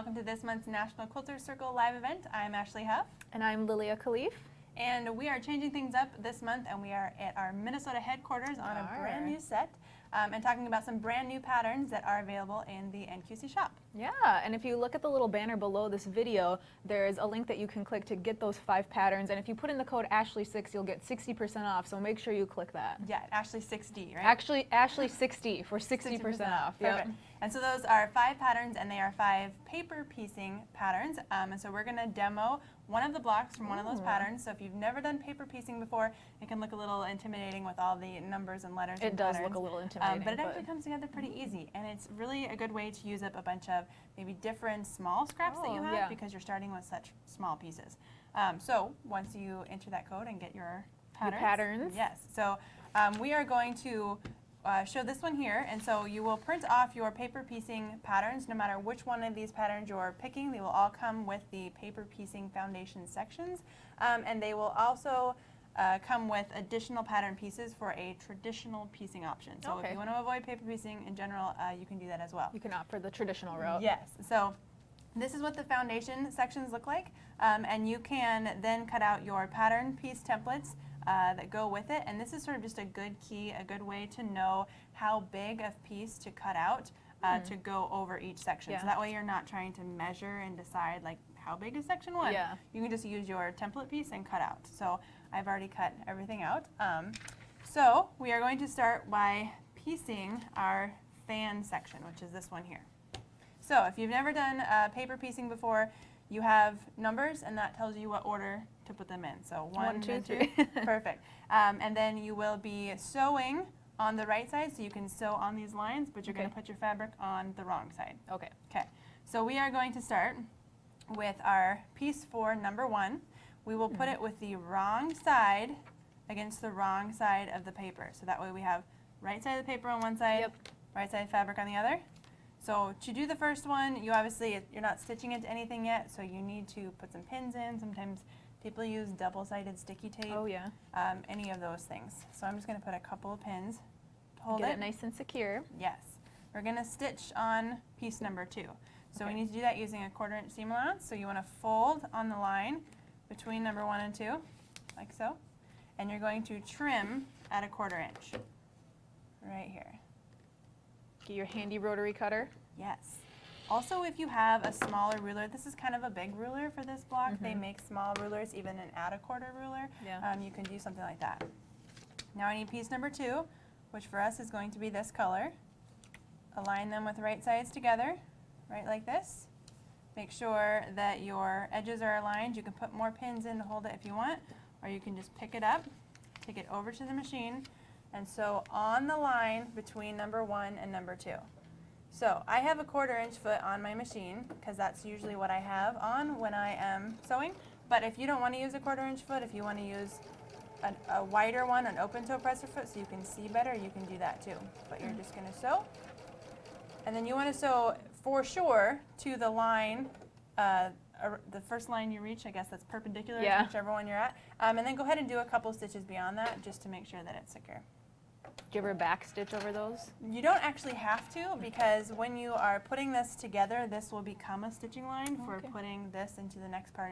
welcome to this month's National Quilters Circle live event. I'm Ashley Hough. And I'm Lilia Khalif. And we are changing things up this month, and we are at our Minnesota headquarters on a brand new set and talking about some brand new patterns that are available in the NQC shop. Yeah, and if you look at the little banner below this video, there's a link that you can click to get those 5 patterns. And if you put in the code Ashley6, you'll get 60% off. So make sure you click that. Yeah, Ashley60, right? Actually, Ashley60 for 60% off. Perfect. Yep. And so those are 5 patterns, and they are 5 paper piecing patterns. And so we're going to demo one of the blocks from one of those patterns. So if you've never done paper piecing before, it can look a little intimidating with all the numbers and letters. It does look a little intimidating. But it actually comes together pretty easy. And it's really a good way to use up a bunch of maybe different small scraps that you have because you're starting with such small pieces. So once you enter that code and get your patterns. Yes. So we are going to show this one here, and so you will print off your paper piecing patterns. No matter which one of these patterns you're picking, they will all come with the paper piecing foundation sections, and they will also come with additional pattern pieces for a traditional piecing option. So if you want to avoid paper piecing in general, you can do that as well. You can opt for the traditional route. Yes. So this is what the foundation sections look like, and you can then cut out your pattern piece templates that go with it, and this is sort of just a good key, a good way to know how big of piece to cut out to go over each section. So that way you're not trying to measure and decide like how big is section 1. You can just use your template piece and cut out. So I've already cut everything out. So we are going to start by piecing our fan section, which is this one here. So if you've never done paper piecing before, you have numbers, and that tells you what order to put them in. So 1, 2, 3. Perfect. And then you will be sewing on the right side, so you can sew on these lines, but you're going to put your fabric on the wrong side. Okay. So we are going to start with our piece for number 1. We will put it with the wrong side against the wrong side of the paper. So that way we have right side of the paper on one side, right side fabric on the other. So to do the first one, you obviously, you're not stitching into anything yet, so you need to put some pins in. Sometimes people use double-sided sticky tape. Any of those things. So I'm just going to put a couple of pins to hold Get it nice and secure. Yes. We're going to stitch on piece number 2. So we need to do that using a 1/4 inch seam allowance. So you want to fold on the line between number 1 and 2, like so. And you're going to trim at a 1/4 inch, right here. Get your handy rotary cutter. Yes. Also, if you have a smaller ruler, this is kind of a big ruler for this block. They make small rulers, even an at a 1/4 ruler. You can do something like that. Now I need piece number 2, which for us is going to be this color. Align them with right sides together, right like this. Make sure that your edges are aligned. You can put more pins in to hold it if you want, or you can just pick it up, take it over to the machine, and sew on the line between number 1 and number 2. So I have a 1/4 inch foot on my machine because that's usually what I have on when I am sewing. But if you don't want to use a 1/4 inch foot, if you want to use a wider one, an open toe presser foot, so you can see better, you can do that too. But you're just going to sew. And then you want to sew for sure to the line, the first line you reach, I guess that's perpendicular to whichever one you're at. And then go ahead and do a couple stitches beyond that just to make sure that it's secure. Do you ever back stitch over those? You don't actually have to, because when you are putting this together, this will become a stitching line for putting this into the next part,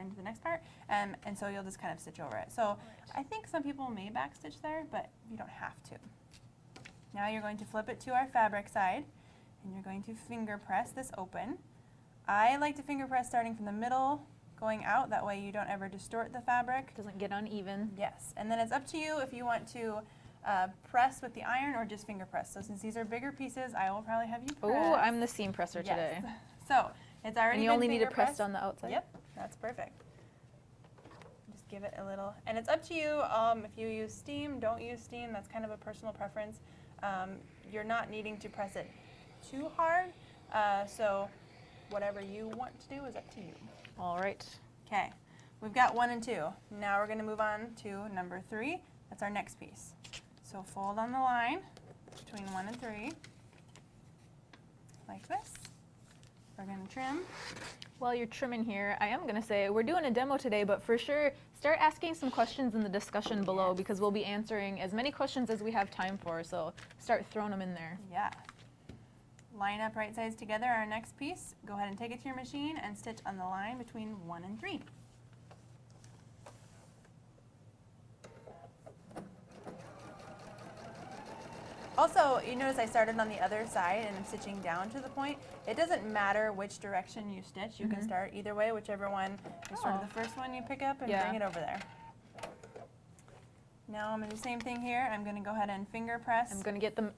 and so you'll just kind of stitch over it. So I think some people may back stitch there, but you don't have to. Now you're going to flip it to our fabric side, and you're going to finger press this open. I like to finger press starting from the middle, going out. That way you don't ever distort the fabric. Doesn't get uneven. Yes, and then it's up to you if you want to press with the iron or just finger press. So since these are bigger pieces, I will probably have you press. Oh, I'm the seam presser today. So it's already And you only need to press on the outside? Yep, that's perfect. Just give it a little, and it's up to you. If you use steam, don't use steam. That's kind of a personal preference. You're not needing to press it too hard, so whatever you want to do is up to you. All right. Okay, we've got 1 and 2. Now we're going to move on to number 3. That's our next piece. So fold on the line between 1 and 3, like this. We're going to trim. While you're trimming here, I am going to say we're doing a demo today, but for sure start asking some questions in the discussion below because we'll be answering as many questions as we have time for, so start throwing them in there. Yeah. line up right sides together our next piece. Go ahead and take it to your machine and stitch on the line between 1 and 3. Also, you notice I started on the other side and I'm stitching down to the point. It doesn't matter which direction you stitch. You can start either way, whichever one is sort of the first one you pick up and bring it over there. Now I'm going to do the same thing here. I'm going to go ahead and finger press. I'm going to get the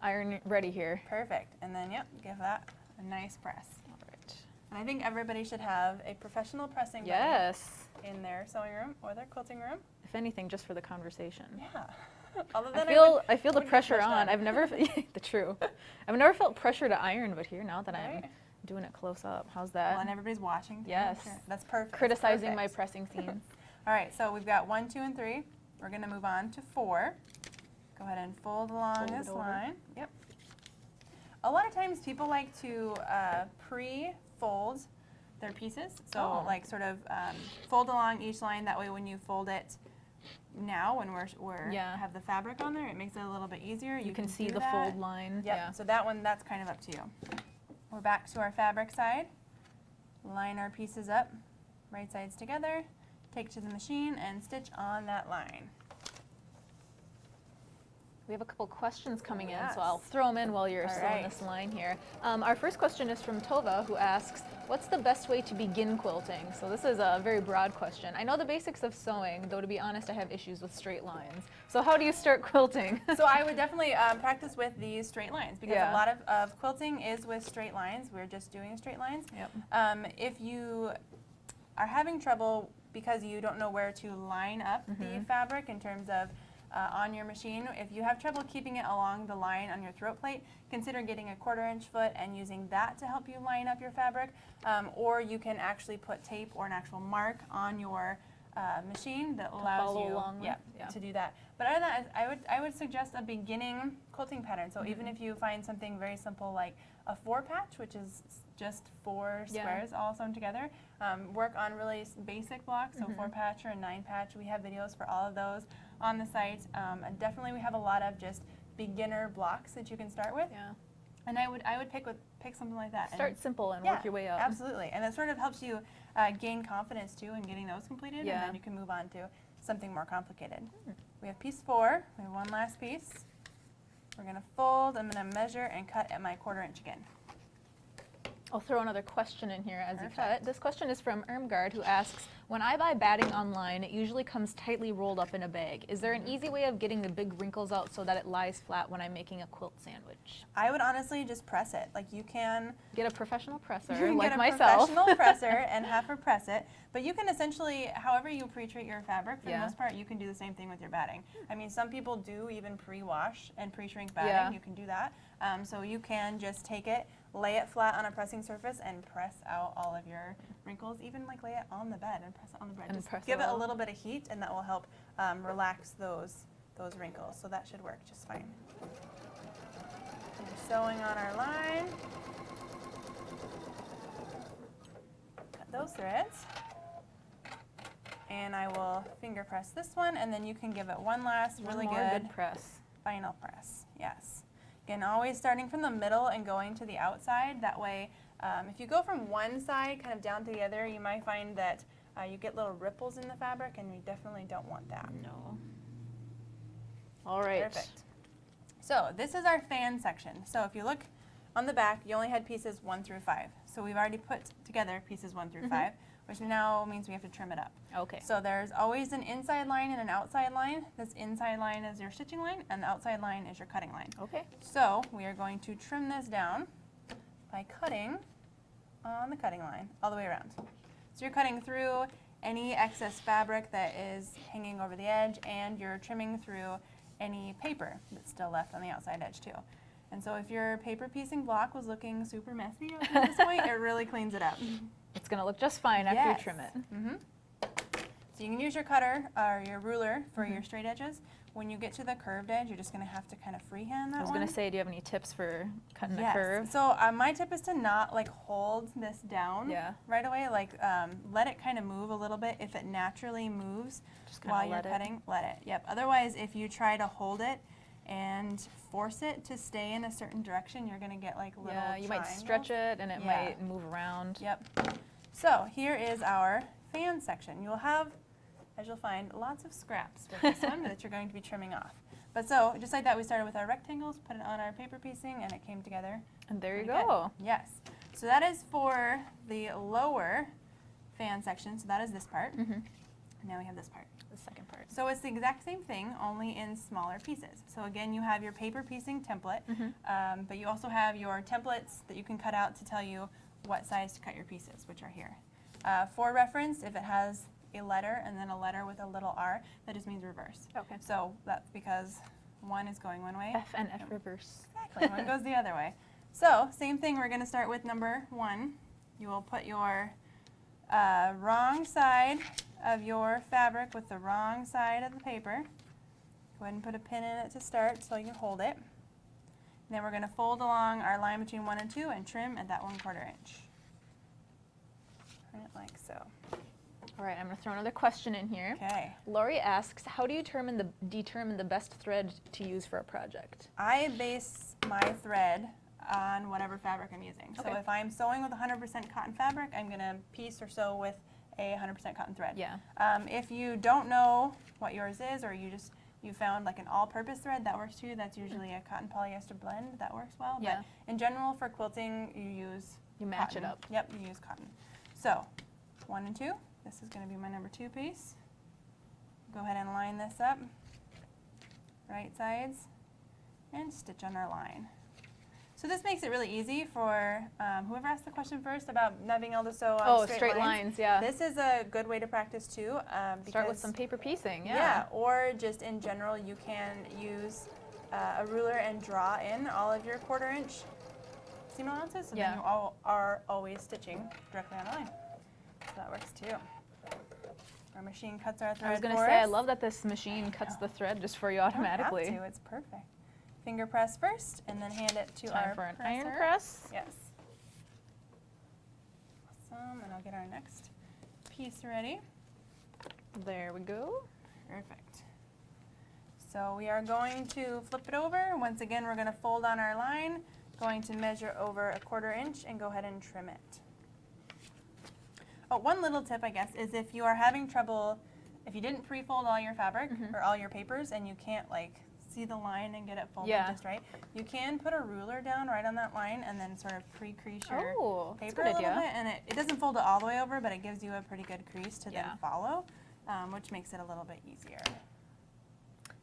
iron ready here. Perfect. And then, yep, give that a nice press. All right. And I think everybody should have a professional pressing buddy in their sewing room or their quilting room. If anything, just for the conversation. Yeah. Other than I feel the pressure on. I've never I've never felt pressure to iron, but here now that I'm doing it close up. How's that? Well, and everybody's watching. Yes. Sure. That's perfect. Criticizing my pressing scenes. All right, so we've got 1, 2, and 3. We're going to move on to 4. Go ahead and fold along this line. Yep. A lot of times people like to pre-fold their pieces. So like sort of fold along each line. That way when you fold it now, when we're have the fabric on there, it makes it a little bit easier. You can see the fold line. Yep. Yeah. So that one, that's kind of up to you. We're back to our fabric side. Line our pieces up, right sides together. Take it to the machine and stitch on that line. We have a couple questions coming in, so I'll throw them in while you're sewing this line here. Our first question is from Tova, who asks, what's the best way to begin quilting? So this is a very broad question. I know the basics of sewing, though to be honest, I have issues with straight lines. So how do you start quilting? So I would definitely practice with these straight lines, because a lot of quilting is with straight lines. We're just doing straight lines. Yep. If you are having trouble because you don't know where to line up the fabric in terms of on your machine, if you have trouble keeping it along the line on your throat plate, consider getting a 1/4 inch foot and using that to help you line up your fabric. Or you can actually put tape or an actual mark on your machine that allows you to do that. But other than that, I would suggest a beginning quilting pattern. So even if you find something very simple like a 4 patch, which is just 4 squares all sewn together, work on really basic blocks, so 4 patch or a 9 patch. We have videos for all of those on the site. And definitely we have a lot of just beginner blocks that you can start with. Yeah. And I would pick something like that. Start simple and work your way up. Absolutely. And it sort of helps you gain confidence too in getting those completed, and then you can move on to something more complicated. We have piece 4. We have one last piece. We're going to fold. I'm going to measure and cut at my 1/4 inch again. I'll throw another question in here as you cut. This question is from Irmgard, who asks, when I buy batting online, it usually comes tightly rolled up in a bag. Is there an easy way of getting the big wrinkles out so that it lies flat when I'm making a quilt sandwich? I would honestly just press it. Like you can get a professional presser, like myself. Professional presser and have her press it. But you can essentially, however you pre-treat your fabric, for the most part, you can do the same thing with your batting. I mean, some people do even pre-wash and pre-shrink batting. You can do that. So you can just take it, lay it flat on a pressing surface, and press out all of your wrinkles. Even like lay it on the bed and press it on the bed. And just give it a little bit of heat, and that will help relax those wrinkles. So that should work just fine. We're sewing on our line. Cut those threads. And I will finger press this one, and then you can give it one last really good press. Final press. Yes. Again, always starting from the middle and going to the outside. That way, if you go from one side kind of down to the other, you might find that you get little ripples in the fabric, and we definitely don't want that. No. All right. Perfect. So this is our fan section. So if you look on the back, you only had pieces 1 through 5. So we've already put together pieces 1 through 5, which now means we have to trim it up. Okay. So there's always an inside line and an outside line. This inside line is your stitching line, and the outside line is your cutting line. Okay. So we are going to trim this down by cutting on the cutting line all the way around. So you're cutting through any excess fabric that is hanging over the edge, and you're trimming through any paper that's still left on the outside edge too. And so if your paper piecing block was looking super messy up to this point, it really cleans it up. It's going to look just fine after you trim it. So you can use your cutter or your ruler for your straight edges. When you get to the curved edge, you're just going to have to kind of freehand that one. I was going to say, do you have any tips for cutting a curve? So my tip is to not like hold this down right away. Like let it kind of move a little bit. If it naturally moves while you're cutting, let it. Yep. Otherwise, if you try to hold it and force it to stay in a certain direction, you're gonna get like little Yeah, you might triangles. stretch it and it might move around. Yep. So here is our fan section. You'll have, as you'll find, lots of scraps with this one that you're going to be trimming off. But so, just like that, we started with our rectangles, put it on our paper piecing, and it came together. And there you pretty go. good. Yes. So that is for the lower fan section. So that is this part. Mm-hmm. Now we have this part. The second part. So it's the exact same thing, only in smaller pieces. So again, you have your paper piecing template, but you also have your templates that you can cut out to tell you what size to cut your pieces, which are here. For reference, if it has a letter and then a letter with a little r, that just means reverse. Okay. So that's because one is going one way. F and F reverse. Exactly, one goes the other way. So same thing, we're going to start with number 1. You will put your wrong side of your fabric with the wrong side of the paper. Go ahead and put a pin in it to start so you can hold it. And then we're going to fold along our line between 1 and 2 and trim at that 1/4 inch. Turn it like so. All right, I'm going to throw another question in here. Okay. Lori asks, how do you determine the best thread to use for a project? I base my thread on whatever fabric I'm using. So Okay. if I'm sewing with 100% cotton fabric, I'm going to piece or sew with a 100% cotton thread. Yeah. If you don't know what yours is, or you found like an all-purpose thread, that works too. That's usually a cotton polyester blend. That works well. Yeah. But in general, for quilting, you use You match cotton. it up. Yep, you use cotton. So 1 and 2. This is going to be my number 2 piece. Go ahead and line this up, right sides, and stitch on our line. So this makes it really easy for whoever asked the question first about not being able to sew on straight lines, yeah. This is a good way to practice too. Start with some paper piecing, yeah. Yeah, or just in general, you can use a ruler and draw in all of your 1/4 inch seam allowances, so then you are always stitching directly on the line. So that works too. Our machine cuts our thread. I was going to say, I love that this machine cuts the thread just for you automatically. You don't have to, it's perfect. Finger press first, and then hand it to Time our for an presser. iron press. Yes. Awesome, and I'll get our next piece ready. There we go. Perfect. So we are going to flip it over. Once again, we're going to fold on our line, going to measure over a 1/4 inch and go ahead and trim it. Oh, one little tip, I guess, is if you are having trouble, if you didn't pre-fold all your fabric or all your papers and you can't like see the line and get it folded just right, you can put a ruler down right on that line and then sort of pre-crease your paper a little bit, and it doesn't fold it all the way over, but it gives you a pretty good crease to then follow, which makes it a little bit easier.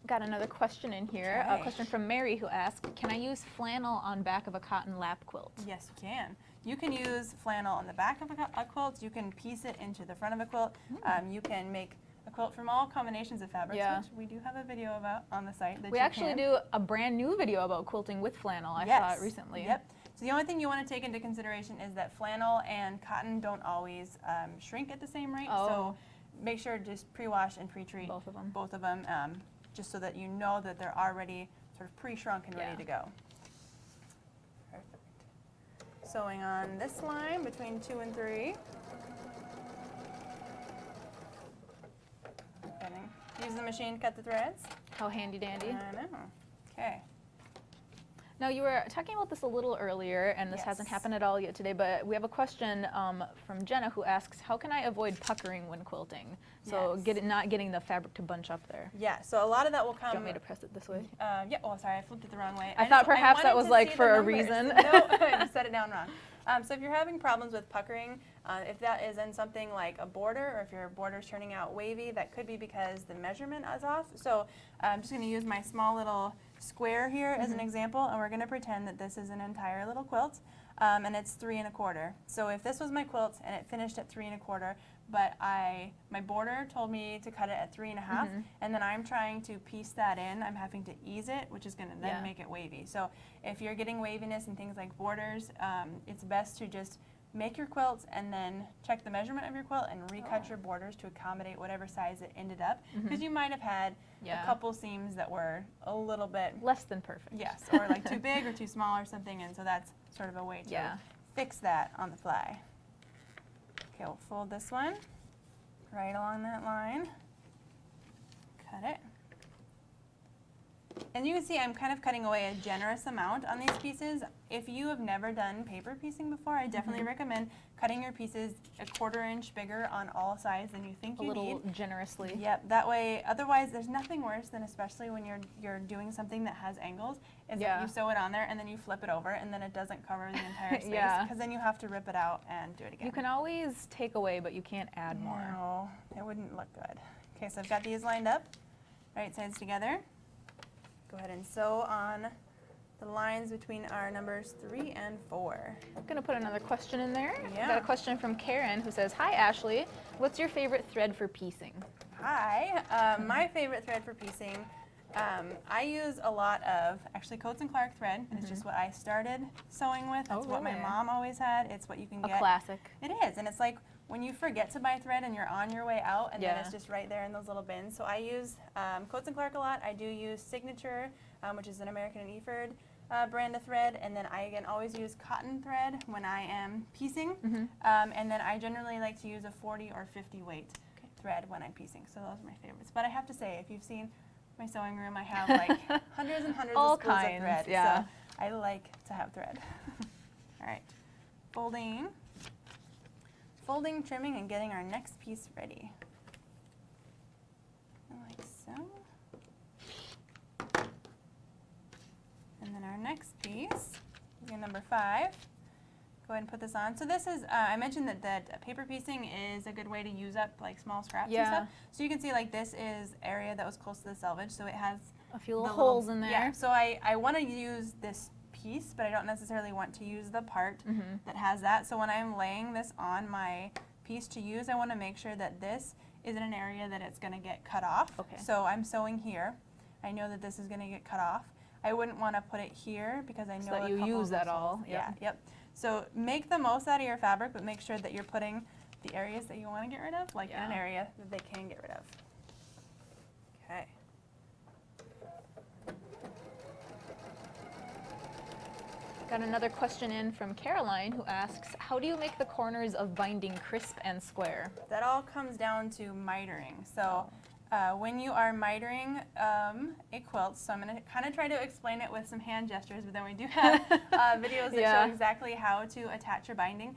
Got another question in here, a question from Mary who asked, can I use flannel on back of a cotton lap quilt? Yes, you can. You can use flannel on the back of a quilt. You can piece it into the front of a quilt. You can make a quilt from all combinations of fabrics, which we do have a video about on the site. We actually do a brand new video about quilting with flannel. I saw it recently. Yep. So the only thing you want to take into consideration is that flannel and cotton don't always shrink at the same rate. So make sure to just pre-wash and pre-treat both of them. Just so that you know that they're already sort of pre-shrunk and ready to go. Perfect. Sewing on this line between 2 and 3. Use the machine to cut the threads. How handy dandy. I know. Okay. Now, you were talking about this a little earlier, and this hasn't happened at all yet today, but we have a question from Jenna who asks, how can I avoid puckering when quilting? So not getting the fabric to bunch up there. Yeah, so a lot of that will come... Do you want me to press it this way? Yeah, oh, sorry, I flipped it the wrong way. I thought perhaps that was like for a reason. No, I just set it down wrong. So if you're having problems with puckering, if that is in something like a border, or if your border's turning out wavy, that could be because the measurement is off. So I'm just going to use my small little square here as an example, and we're going to pretend that this is an entire little quilt, and it's 3 1/4. So if this was my quilt and it finished at 3 1/4, but my border told me to cut it at 3 1/2, and then I'm trying to piece that in, I'm having to ease it, which is going to then make it wavy. So if you're getting waviness and things like borders, it's best to just make your quilt and then check the measurement of your quilt and recut your borders to accommodate whatever size it ended up, because you might have had a couple seams that were a little bit less than perfect. Yes, or like too big or too small or something, and so that's sort of a way to fix that on the fly. Okay, we'll fold this one right along that line, cut it, And you can see I'm kind of cutting away a generous amount on these pieces. If you have never done paper piecing before, I definitely recommend cutting your pieces a 1/4 inch bigger on all sides than you think you need. A little generously. Yep, that way, otherwise there's nothing worse than, especially when you're doing something that has angles, is that you sew it on there and then you flip it over and then it doesn't cover the entire space, because then you have to rip it out and do it again. You can always take away, but you can't add more. No, it wouldn't look good. Okay, so I've got these lined up, right sides together. Go ahead and sew on the lines between our numbers 3 and 4. I'm going to put another question in there. Yeah. Got a question from Karen who says, "Hi Ashley, what's your favorite thread for piecing?" Hi, my favorite thread for piecing, I use a lot of actually Coats and Clark thread. It's just what I started sewing with. It's what my mom always had. It's what you can get. A classic. It is, and it's like when you forget to buy thread and you're on your way out, and then it's just right there in those little bins. So I use Coats and Clark a lot. I do use Signature, which is an American and Eford brand of thread, and then I again always use cotton thread when I am piecing, and then I generally like to use a 40 or 50 weight thread when I'm piecing. So those are my favorites. But I have to say, if you've seen my sewing room, I have like hundreds and hundreds all of spools kinds, of thread. yeah. So I like to have thread. All right, folding, trimming, and getting our next piece ready. Like so. And then our next piece, number 5. Go ahead and put this on. So this is, I mentioned that paper piecing is a good way to use up like small scraps and stuff. So you can see like this is area that was close to the selvage, so it has a few little holes in there. Yeah, so I want to use this piece, but I don't necessarily want to use the part that has that. So when I'm laying this on my piece to use, I want to make sure that this is in an area that it's going to get cut off. Okay. So I'm sewing here. I know that this is going to get cut off. I wouldn't want to put it here because I know that you use that all. Yep. So make the most out of your fabric, but make sure that you're putting the areas that you want to get rid of, like in an area that they can get rid of. Okay. Got another question in from Caroline who asks, "How do you make the corners of binding crisp and square?" That all comes down to mitering. So when you are mitering a quilt, so I'm going to kind of try to explain it with some hand gestures, but then we do have videos that show exactly how to attach your binding.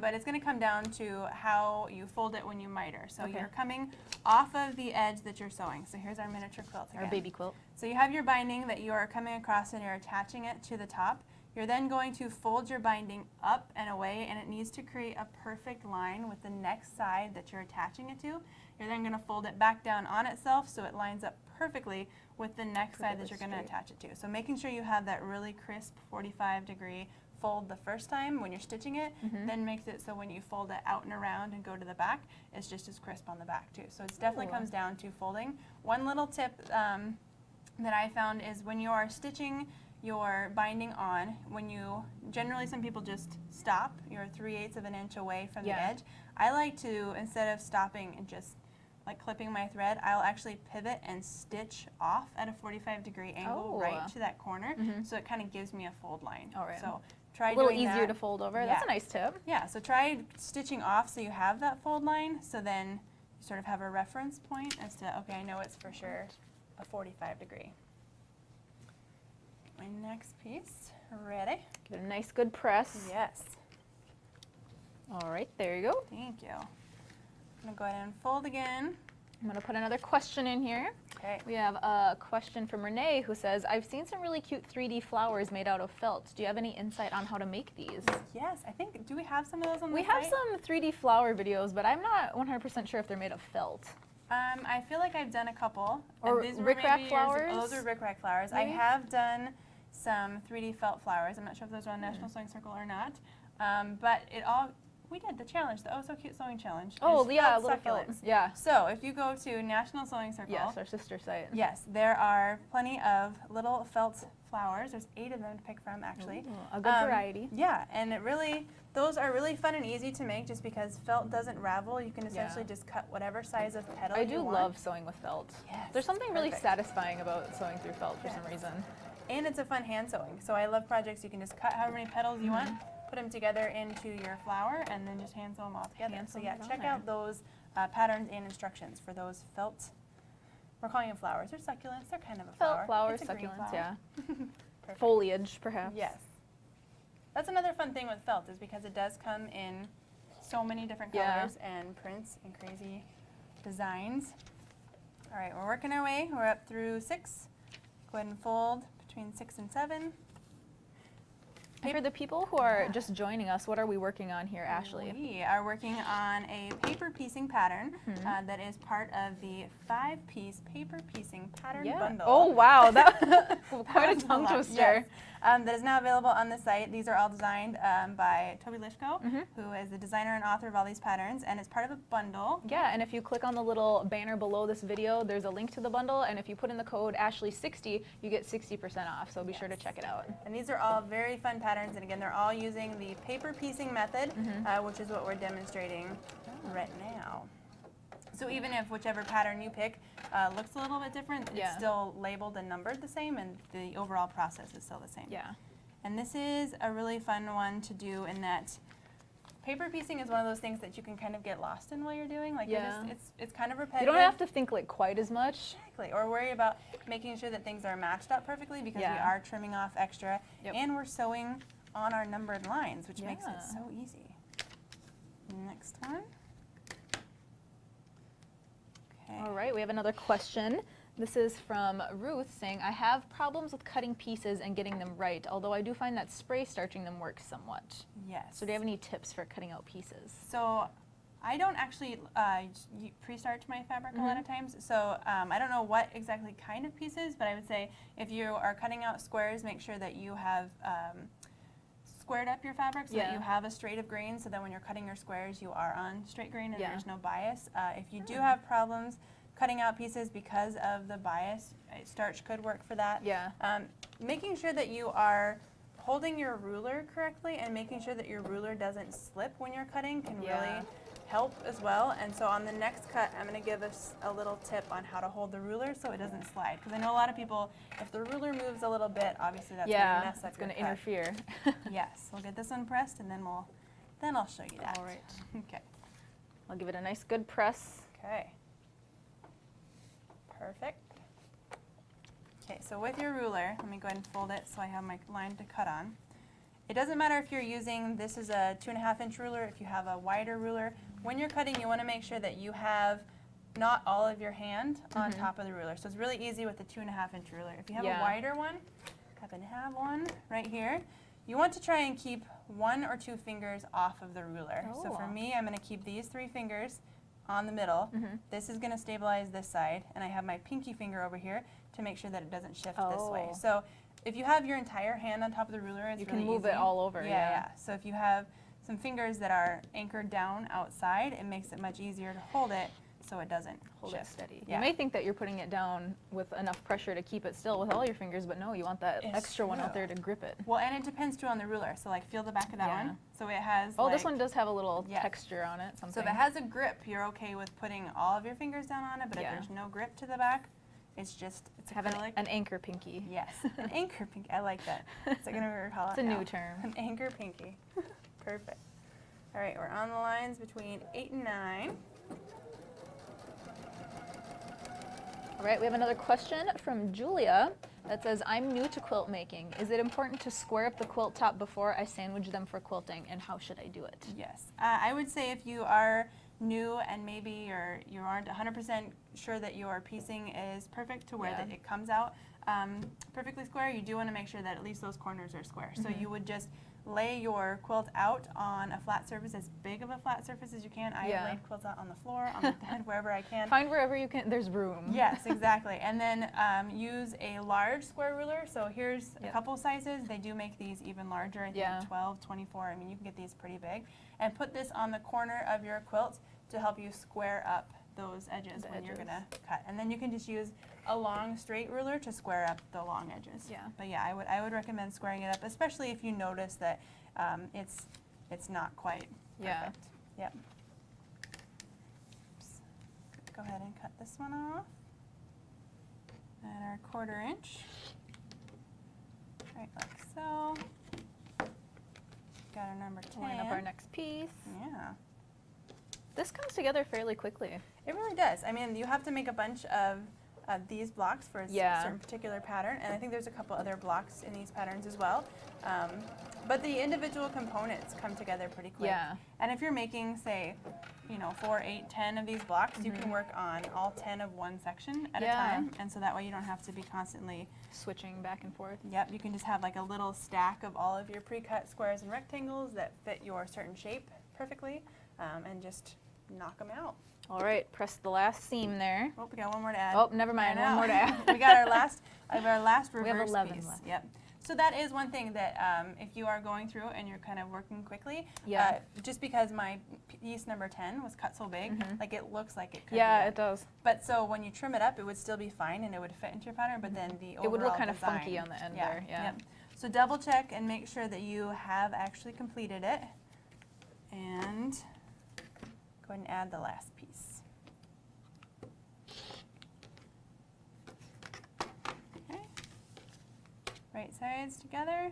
But it's going to come down to how you fold it when you miter. So you're coming off of the edge that you're sewing. So here's our miniature quilt again. Our baby quilt. So you have your binding that you are coming across and you're attaching it to the top. You're then going to fold your binding up and away, and it needs to create a perfect line with the next side that you're attaching it to. You're then going to fold it back down on itself so it lines up perfectly with the next side that you're going to attach it to. So making sure you have that really crisp 45-degree fold the first time when you're stitching it, then makes it so when you fold it out and around and go to the back, it's just as crisp on the back too. So it definitely comes down to folding. One little tip that I found is when you are stitching your binding on, when you, generally some people just stop, you're 3/8 of an inch away from the edge. I like to, instead of stopping and just like clipping my thread, I'll actually pivot and stitch off at a 45-degree angle right to that corner, so it kind of gives me a fold line. So try doing that. A little easier to fold over. That's a nice tip. Yeah, so try stitching off so you have that fold line, so then you sort of have a reference point as to, okay, I know it's for sure a 45-degree. My next piece, ready? Give it a nice good press. Yes. All right, there you go. Thank you. I'm going to go ahead and fold again. I'm going to put another question in here. Okay. We have a question from Renee who says, "I've seen some really cute 3D flowers made out of felt. Do you have any insight on how to make these?" Yes, I think, do we have some of those on the site? We have some 3D flower videos, but I'm not 100% sure if they're made of felt. I feel like I've done a couple. Or rickrack flowers? Oh, those are rickrack flowers. Maybe? I have done some 3D felt flowers. I'm not sure if those are on National Sewing Circle or not. But we did the challenge, the Oh So Cute Sewing Challenge. Oh, yeah, felt little felt. succulents. Yeah. So if you go to National Sewing Circle. Yes, our sister site. Yes, there are plenty of little felt flowers. There's 8 of them to pick from, actually. Ooh, a good variety. Yeah, and those are really fun and easy to make just because felt doesn't ravel. You can essentially just cut whatever size of petal you want. I do love sewing with felt. Yes, there's something really satisfying about sewing through felt for some reason. And it's a fun hand sewing. So I love projects you can just cut however many petals you want, put them together into your flower, and then just hand sew them all together. So yeah, check out those patterns and instructions for those felt we're calling them flowers. They're succulents. They're kind of a Felt flower. flowers, It's a green succulents, flower. yeah. Foliage, perhaps. Yes. That's another fun thing with felt is because it does come in so many different colors and prints and crazy designs. All right, we're working our way. We're up through 6. Go ahead and fold between 6 and 7. And for the people who are just joining us, what are we working on here, Ashley? We are working on a paper piecing pattern that is part of the 5-piece paper piecing pattern bundle. Oh, wow. That quite a tongue twister. Yes. That is now available on the site. These are all designed by Toby Lishko, who is the designer and author of all these patterns, and it's part of a bundle. Yeah, and if you click on the little banner below this video, there's a link to the bundle, and if you put in the code Ashley60, you get 60% off, so be sure to check it out. And these are all very fun patterns, and again, they're all using the paper piecing method, which is what we're demonstrating right now. So even if whichever pattern you pick looks a little bit different, it's still labeled and numbered the same, and the overall process is still the same. Yeah. And this is a really fun one to do in that paper piecing is one of those things that you can kind of get lost in while you're doing. Like it's kind of repetitive. You don't have to think like quite as much. Exactly. Or worry about making sure that things are matched up perfectly because we are trimming off extra and we're sewing on our numbered lines, which makes it so easy. Next one. Okay. All right, we have another question. This is from Ruth saying, I have problems with cutting pieces and getting them right, although I do find that spray starching them works somewhat. Yes. So do you have any tips for cutting out pieces? So I don't actually pre-starch my fabric a lot of times, so I don't know what exactly kind of pieces, but I would say if you are cutting out squares, make sure that you have squared up your fabric so that you have a straight of grain, so that when you're cutting your squares, you are on straight grain and there's no bias. If you do have problems cutting out pieces because of the bias, starch could work for that. Yeah. Making sure that you are holding your ruler correctly and making sure that your ruler doesn't slip when you're cutting can really help as well. And so on the next cut, I'm going to give us a little tip on how to hold the ruler so it doesn't slide. Because I know a lot of people, if the ruler moves a little bit, obviously that's going to mess up it's going to your cut. interfere. Yes, we'll get this one pressed and then I'll show you that. All right. Okay. I'll give it a nice good press. Okay. Perfect. Okay, so with your ruler, let me go ahead and fold it so I have my line to cut on. It doesn't matter if you're using, this is a 2.5-inch ruler, if you have a wider ruler. When you're cutting, you want to make sure that you have not all of your hand on top of the ruler. So it's really easy with the 2.5-inch ruler. If you have a wider one, happen to have one right here, you want to try and keep 1 or 2 fingers off of the ruler. So for me, I'm going to keep these 3 fingers on the middle. This is going to stabilize this side, and I have my pinky finger over here to make sure that it doesn't shift this way. So if you have your entire hand on top of the ruler, it's really easy. You can move it all over. Yeah. So if you have some fingers that are anchored down outside, it makes it much easier to hold it so it doesn't hold shift. it steady. Yeah. You may think that you're putting it down with enough pressure to keep it still with all your fingers, but no, you want that extra one out there to grip it. Well, and it depends too on the ruler. So like feel the back of that one. So it has this one does have a little texture on it. So if it has a grip, you're okay with putting all of your fingers down on it, but if there's no grip to the back, it's acrylic. An anchor pinky. Yes, an anchor pinky. I like that. It's like gonna call it. It's a new term. An anchor pinky. Perfect. All right, we're on the lines between 8 and 9. All right, we have another question from Julia that says, I'm new to quilt making. Is it important to square up the quilt top before I sandwich them for quilting, and how should I do it? Yes, I would say if you are new and maybe you aren't 100% sure that your piecing is perfect to where that it comes out perfectly square, you do want to make sure that at least those corners are square. So you would just lay your quilt out on a flat surface, as big of a flat surface as you can. I have laid quilts out on the floor, on the bed, wherever I can. Find wherever you can, there's room. Yes, exactly. And then use a large square ruler. So here's a couple sizes. They do make these even larger, I think 12, 24. I mean, you can get these pretty big. And put this on the corner of your quilt to help you square up those edges when you're going to cut. And then you can just use a long straight ruler to square up the long edges. Yeah. But yeah, I would recommend squaring it up, especially if you notice that it's not quite perfect. Yep. Oops. Go ahead and cut this one off at our 1/4 inch. Right, like so. Got our number 10. Line up our next piece. Yeah. This comes together fairly quickly. It really does. I mean, you have to make a bunch of these blocks for a certain particular pattern, and I think there's a couple other blocks in these patterns as well. But the individual components come together pretty quick. Yeah. And if you're making, say, 4, 8, 10 of these blocks, you can work on all 10 of one section at a time, and so that way you don't have to be constantly switching back and forth. Yep, you can just have like a little stack of all of your pre-cut squares and rectangles that fit your certain shape perfectly, and just knock them out. All right, press the last seam there. Oh, we got one more to add. Oh, never mind, one more to add. We got our last reverse we have 11 piece. left. Yep. So that is one thing that if you are going through and you're kind of working quickly, just because my piece number 10 was cut so big, like it looks like it could be it does. But so when you trim it up, it would still be fine and it would fit into your pattern, but then the overall it would look kind design, of funky on the end there. Yeah. Yep. So double check and make sure that you have actually completed it. And go ahead and add the last piece. Okay. Right sides together.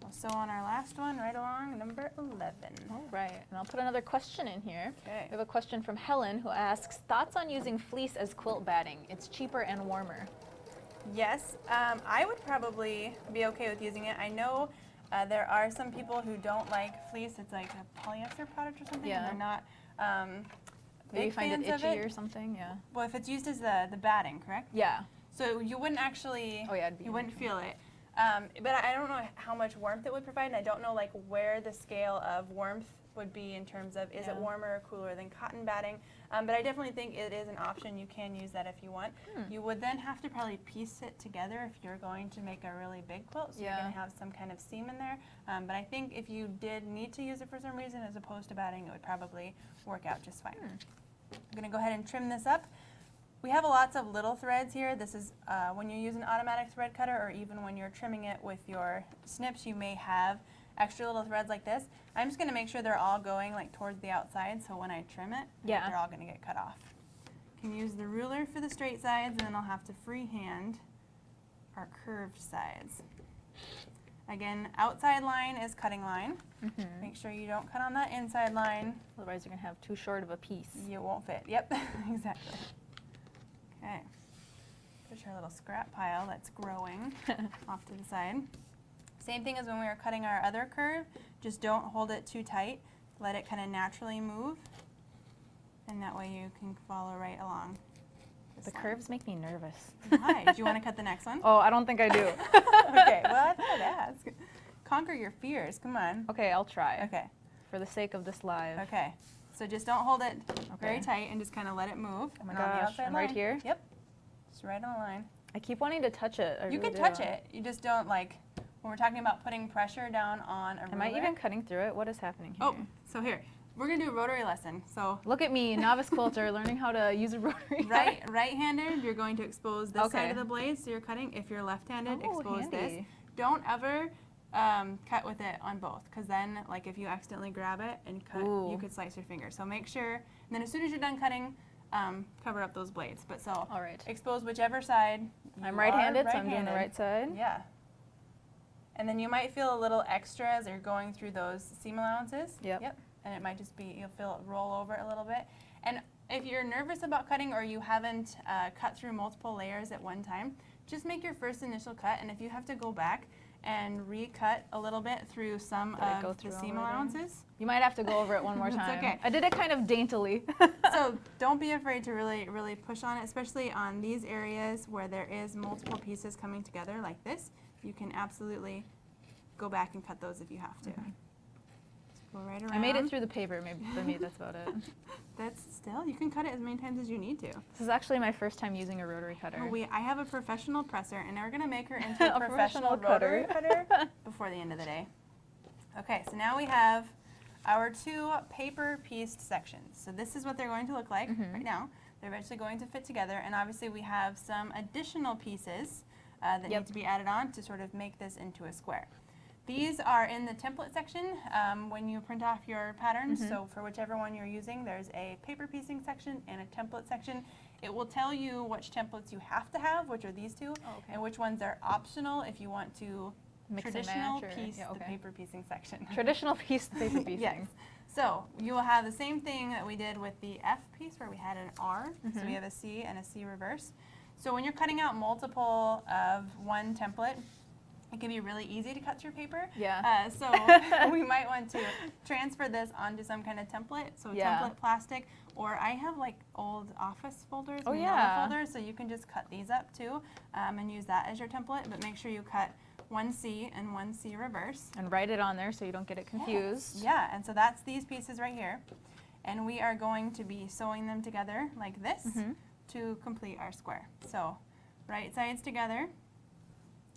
We'll sew on our last one right along number 11. All right, and I'll put another question in here. Okay. We have a question from Helen who asks, thoughts on using fleece as quilt batting? It's cheaper and warmer. Yes, I would probably be okay with using it. I know there are some people who don't like fleece. It's like a polyester product or something, and they're not Maybe big find fans it of itchy it. or something, yeah. Well, if it's used as the batting, correct? Yeah. So you wouldn't actually, you wouldn't feel it. But I don't know how much warmth it would provide, and I don't know like where the scale of warmth would be in terms of is it warmer or cooler than cotton batting. But I definitely think it is an option. You can use that if you want. You would then have to probably piece it together if you're going to make a really big quilt, so you're going to have some kind of seam in there. But I think if you did need to use it for some reason as opposed to batting, it would probably work out just fine. I'm going to go ahead and trim this up. We have lots of little threads here. This is when you use an automatic thread cutter, or even when you're trimming it with your snips, you may have extra little threads like this. I'm just going to make sure they're all going like towards the outside, so when I trim it, they're all going to get cut off. You can use the ruler for the straight sides, and then I'll have to freehand our curved sides. Again, outside line is cutting line. Make sure you don't cut on that inside line. Otherwise you're going to have too short of a piece. You won't fit. Yep, exactly. Okay, there's our little scrap pile that's growing off to the side. Same thing as when we were cutting our other curve, just don't hold it too tight. Let it kind of naturally move, and that way you can follow right along. The curves make me nervous. Why? Do you want to cut the next one? Oh, I don't think I do. Okay, well I thought I'd ask. Conquer your fears, come on. Okay, I'll try. Okay. For the sake of this live. Okay, so just don't hold it very tight and just kind of let it move. Oh my gosh, I'm right here? Yep, just right on the line. I keep wanting to touch it. You can touch it, you just don't like, when we're talking about putting pressure down on a ruler. Am I even cutting through it? What is happening here? Oh, so here, we're gonna do a rotary lesson. So look at me, novice quilter, learning how to use a rotary. Right-handed, you're going to expose this side of the blade, so you're cutting. If you're left-handed, expose this. Don't ever cut with it on both, because then, like, if you accidentally grab it and cut, you could slice your finger. So make sure, and then as soon as you're done cutting, cover up those blades. But so, expose whichever side. I'm right-handed, so I'm doing the right side. Yeah. And then you might feel a little extra as you're going through those seam allowances. Yep. And it might just be, you'll feel it roll over a little bit. And if you're nervous about cutting, or you haven't cut through multiple layers at one time, just make your first initial cut, and if you have to go back and recut a little bit through some of the seam allowances. You might have to go over it one more time. It's okay. I did it kind of daintily. So don't be afraid to really push on it, especially on these areas where there is multiple pieces coming together like this. You can absolutely go back and cut those if you have to. Go right around. I made it through the paper, maybe for me, that's about it. That's still, you can cut it as many times as you need to. This is actually my first time using a rotary cutter. I have a professional presser, and we're gonna make her into a professional rotary cutter before the end of the day. Okay, so now we have our 2 paper pieced sections. So this is what they're going to look like right now. They're eventually going to fit together, and obviously we have some additional pieces that need to be added on to sort of make this into a square. These are in the template section when you print off your patterns. So for whichever one you're using, there's a paper piecing section and a template section. It will tell you which templates you have to have, which are these 2, and which ones are optional if you want to traditional piece the paper piecing section. Traditional piece the paper piecing. Yes. So you will have the same thing that we did with the F piece, where we had an R. So we have a C and a C reverse. So when you're cutting out multiple of one template, it can be really easy to cut through paper. Yeah. So we might want to transfer this onto some kind of template. So template plastic, or I have like old office folders, folders, so you can just cut these up too and use that as your template. But make sure you cut 1C and 1C reverse. And write it on there so you don't get it confused. Yeah, and so that's these pieces right here. And we are going to be sewing them together like this to complete our square. So right sides together.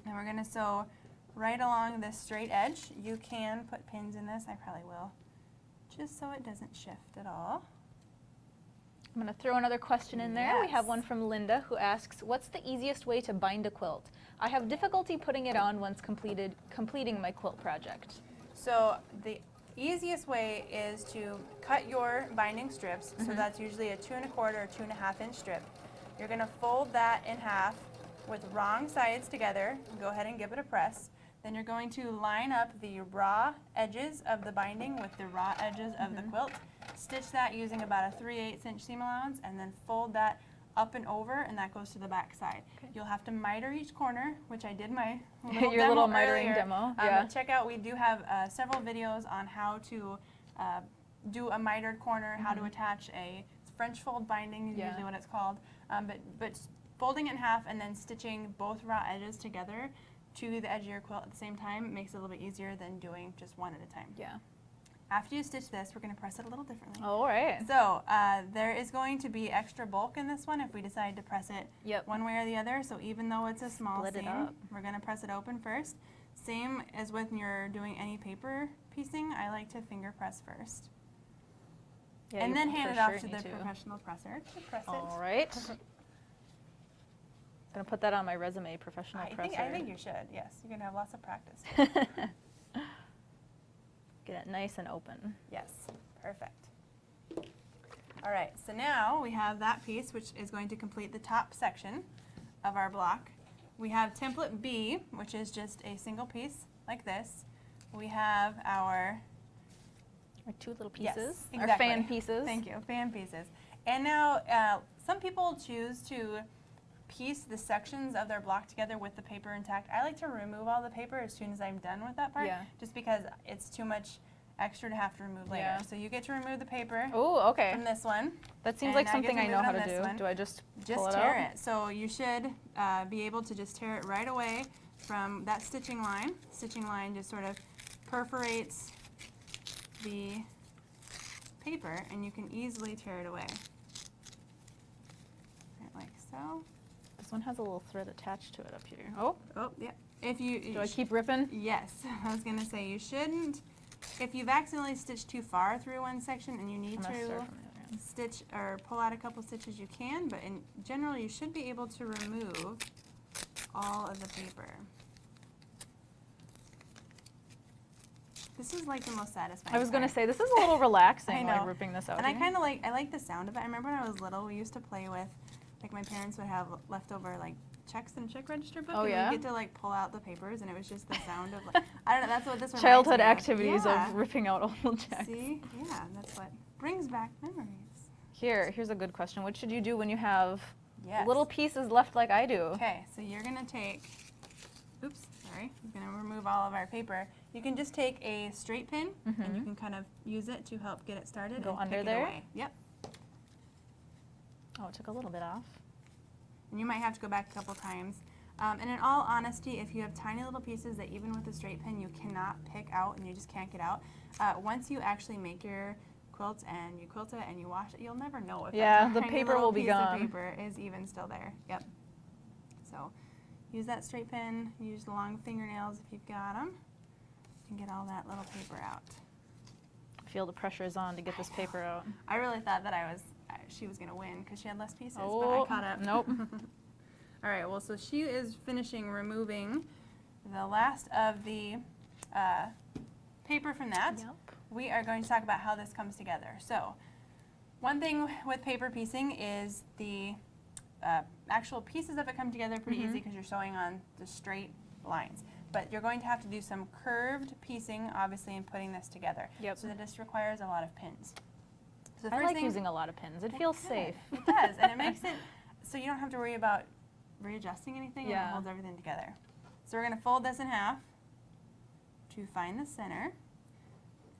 And we're going to sew right along this straight edge. You can put pins in this. I probably will, just so it doesn't shift at all. I'm going to throw another question in there. We have one from Linda who asks, what's the easiest way to bind a quilt? I have difficulty putting it on once completing my quilt project. So the easiest way is to cut your binding strips. So that's usually a 2 1/4 or 2 1/2 inch strip. You're going to fold that in half with wrong sides together. Go ahead and give it a press. Then you're going to line up the raw edges of the binding with the raw edges of the quilt. Stitch that using about a 3/8 inch seam allowance, and then fold that up and over, and that goes to the back side. Okay. You'll have to miter each corner, which I did my little your demo little mitering earlier. demo. But check out, we do have several videos on how to do a mitered corner, how to attach a French fold binding is usually what it's called. But folding it in half and then stitching both raw edges together to the edge of your quilt at the same time makes it a little bit easier than doing just one at a time. Yeah. After you stitch this, we're going to press it a little differently. All right. So there is going to be extra bulk in this one if we decide to press it one way or the other. So even though it's a small seam, we're going to press it open first. Same as when you're doing any paper piecing, I like to finger press first. Yeah, and then hand it off to the professional presser to press it. All right. I'm going to put that on my resume, professional presser. I think you should, yes. You're going to have lots of practice. Get it nice and open. Yes, perfect. All right, so now we have that piece, which is going to complete the top section of our block. We have template B, which is just a single piece like this. We have our two little pieces, exactly. Our fan pieces. Thank you, fan pieces. And now some people choose to piece the sections of their block together with the paper intact. I like to remove all the paper as soon as I'm done with that part, just because it's too much extra to have to remove later. So you get to remove the paper from this one. That seems like something I know how to do. Do I just pull it tear out? it. So you should be able to just tear it right away from that stitching line. Stitching line just sort of perforates the paper, and you can easily tear it away. Right, like so. This one has a little thread attached to it up here. Oh, yeah. If you do I keep ripping? Yes, I was gonna say you shouldn't. If you've accidentally stitched too far through one section and you need to stitch or pull out a couple stitches, you can. But in general, you should be able to remove all of the paper. This is like the most satisfying. I was gonna say this is a little relaxing. I know. Like ripping this out. And I like the sound of it. I remember when I was little, we used to play with. Like my parents would have leftover like checks in a check register book, and we'd get to like pull out the papers, and it was just the sound of like I don't know. That's what this one. Childhood activities of ripping out old checks. See, yeah, that's what brings back memories. Here's a good question. What should you do when you have little pieces left like I do? Okay, so you're gonna take. Oops, sorry. I'm gonna remove all of our paper. You can just take a straight pin, and you can kind of use it to help get it started. Go and under pick there. It away. Yep. Oh, it took a little bit off. And you might have to go back a couple times. And in all honesty, if you have tiny little pieces that even with a straight pin you cannot pick out and you just can't get out, once you actually make your quilts and you quilt it and you wash it, you'll never know if that the tiny paper will be piece gone. of paper is even still there. Yep. So use that straight pin, use the long fingernails if you've got them, and get all that little paper out. I feel the pressure is on to get this paper out. I really thought that she was going to win because she had less pieces, but I caught up. Nope. All right, well, so she is finishing removing the last of the paper from that. Yep. We are going to talk about how this comes together. So one thing with paper piecing is the actual pieces of it come together pretty easy because you're sewing on the straight lines. But you're going to have to do some curved piecing, obviously, in putting this together. Yep. So this requires a lot of pins. So I like using a lot of pins. It feels safe. It does, and it makes it so you don't have to worry about readjusting anything, Yeah. and it holds everything together. So we're going to fold this in half to find the center.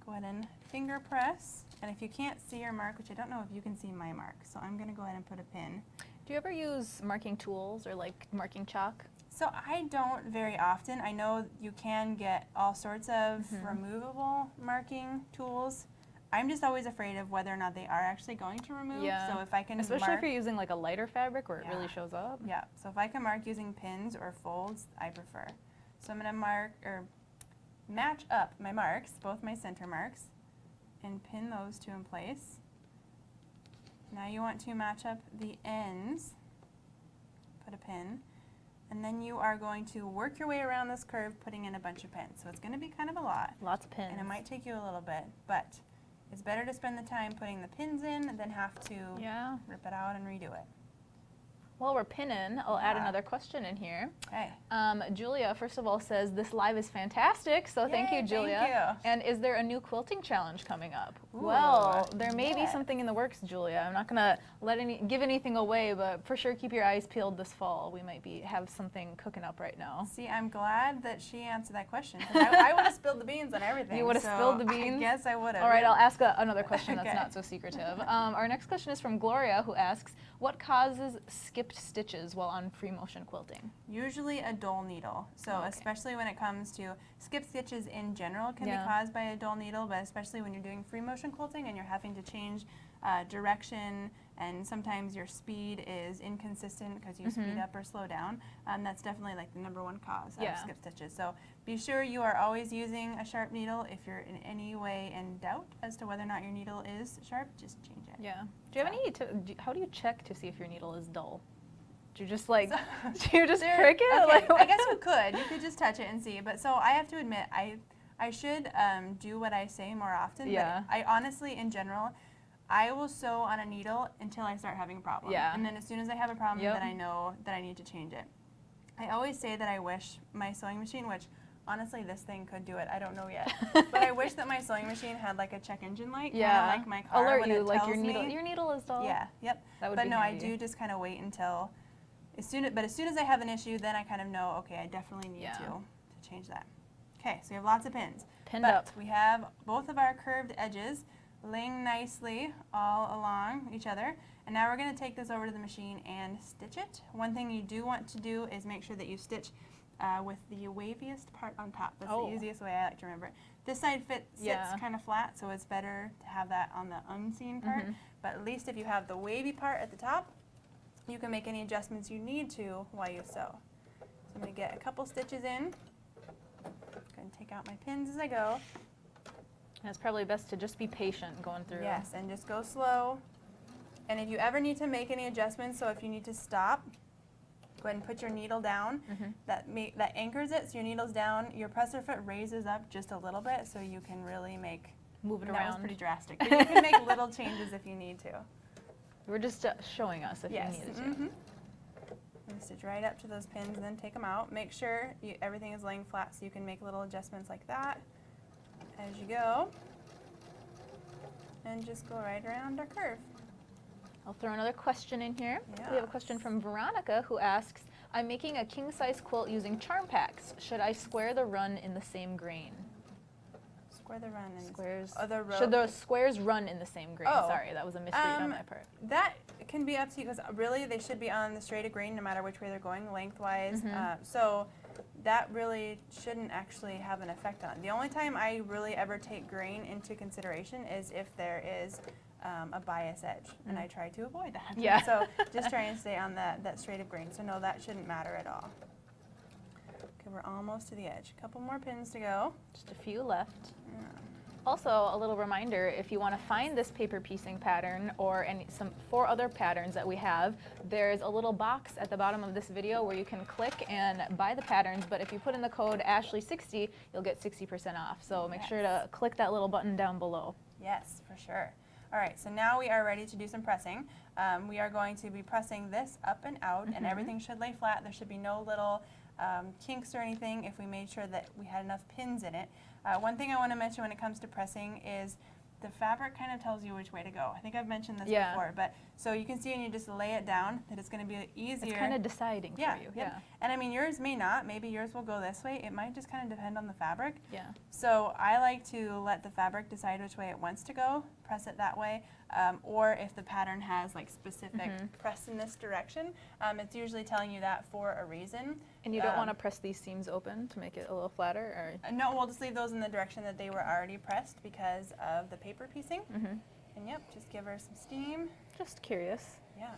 Go ahead and finger press. And if you can't see your mark, which I don't know if you can see my mark, so I'm going to go ahead and put a pin. Do you ever use marking tools or like marking chalk? So I don't very often. I know you can get all sorts of removable marking tools. I'm just always afraid of whether or not they are actually going to remove. Yeah. So if I can Especially mark, if you're using like a lighter fabric where it Yeah. really shows up. yeah. So if I can mark using pins or folds, I prefer. So I'm going to mark or match up my marks, both my center marks, and pin those two in place. Now you want to match up the ends. Put a pin. And then you are going to work your way around this curve, putting in a bunch of pins. So it's going to be kind of a lot. Lots of pins. And it might take you a little bit, but it's better to spend the time putting the pins in than have to Yeah. rip it out and redo it. While we're pinning, I'll add Yeah. another question in here. Okay. Julia, first of all, says this live is fantastic, so thank Yay, you, Julia. thank you. And is there a new quilting challenge coming up? Ooh, Well, there may be yes. something in the works, Julia. I'm not gonna give anything away, but for sure keep your eyes peeled this fall. We might have something cooking up right now. See, I'm glad that she answered that question. 'Cause I would have spilled the beans on everything. You would have so spilled the beans? I guess I would have. All right, I'll ask another question that's Okay. not so secretive. Our next question is from Gloria, who asks, what causes skipped stitches while on free motion quilting? Usually a dull needle. So Okay. especially when it comes to skip stitches in general can Yeah. be caused by a dull needle, but especially when you're doing free motion quilting and you're having to change direction, and sometimes your speed is inconsistent because you speed up or slow down. That's definitely like the #1 cause Yeah. of skip stitches. So be sure you are always using a sharp needle. If you're in any way in doubt as to whether or not your needle is sharp, just change it. Yeah. Do you have So- how do you check to see if your needle is dull? Do you just like, So- do you just prick it? Okay, Like, I guess you could. You could just touch it and see. But so I have to admit, I should do what I say more often. Yeah. But I honestly, in general, I will sew on a needle until I start having a problem. Yeah. And then as soon as I have a problem, Yep. then I know that I need to change it. I always say that I wish my sewing machine, which honestly this thing could do it, I don't know yet. But I wish that my sewing machine had like a check engine light, yeah. kind of like my car Alert when you it like tells your needle is dull. Yeah, yep. That would But be no, I handy. do just kind of wait until as soon as I have an issue, then I kind of know, okay, I definitely need to change that. Okay, so we have lots of pins. Pinned but up. we have both of our curved edges laying nicely all along each other. And now we're going to take this over to the machine and stitch it. One thing you do want to do is make sure that you stitch with the waviest part on top. That's the easiest way I like to remember it. This side sits kind of flat, so it's better to have that on the unseen part. But at least if you have the wavy part at the top, you can make any adjustments you need to while you sew. So I'm going to get a couple stitches in. Going to take out my pins as I go. And it's probably best to just be patient going through. Yes, and just go slow. And if you ever need to make any adjustments, so if you need to stop, go ahead and put your needle down. That anchors it, so your needle's down. Your presser foot raises up just a little bit, so you can really move it That around. was pretty drastic, but you can make little changes if you need to. We're just showing us if you needed to. And stitch right up to those pins, and then take them out. Make sure everything is laying flat, so you can make little adjustments like that as you go, and just go right around our curve. I'll throw another question in here. We have a question from Veronica who asks, I'm making a king-size quilt using charm packs. Should I square the run in the same grain? Square the run and Squares. Oh, the row. Should the squares run in the same grain? Oh. Sorry, that was a misread on my part. That can be up to you, because really they should be on the straight of grain no matter which way they're going lengthwise. So that really shouldn't actually have an effect on it. The only time I really ever take grain into consideration is if there is a bias edge, and I try to avoid that. Yeah. So just try and stay on that straight of grain. So no, that shouldn't matter at all. Okay, we're almost to the edge. A couple more pins to go. Just a few left. Also, a little reminder, if you want to find this paper piecing pattern or some 4 other patterns that we have, there's a little box at the bottom of this video where you can click and buy the patterns, but if you put in the code Ashley60, you'll get 60% off. So make sure to click that little button down below. Yes, for sure. All right, so now we are ready to do some pressing. We are going to be pressing this up and out, and everything should lay flat. There should be no little kinks or anything if we made sure that we had enough pins in it. One thing I want to mention when it comes to pressing is the fabric kind of tells you which way to go. I think I've mentioned this before, but So you can see when you just lay it down that it's going to be easier. It's kind of deciding for you. Yep. Yeah. And I mean, yours may not. Maybe yours will go this way. It might just kind of depend on the fabric. Yeah. So I like to let the fabric decide which way it wants to go, press it that way, or if the pattern has like specific press in this direction, it's usually telling you that for a reason. And you don't want to press these seams open to make it a little flatter? Or? No, we'll just leave those in the direction that they were already pressed because of the paper piecing. And yep, just give her some steam. Just curious. Yeah.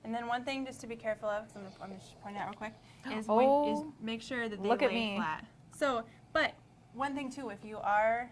And then one thing just to be careful of, because I'm just pointing out real quick, is, is make sure that they lay flat. So, but one thing too, if you are,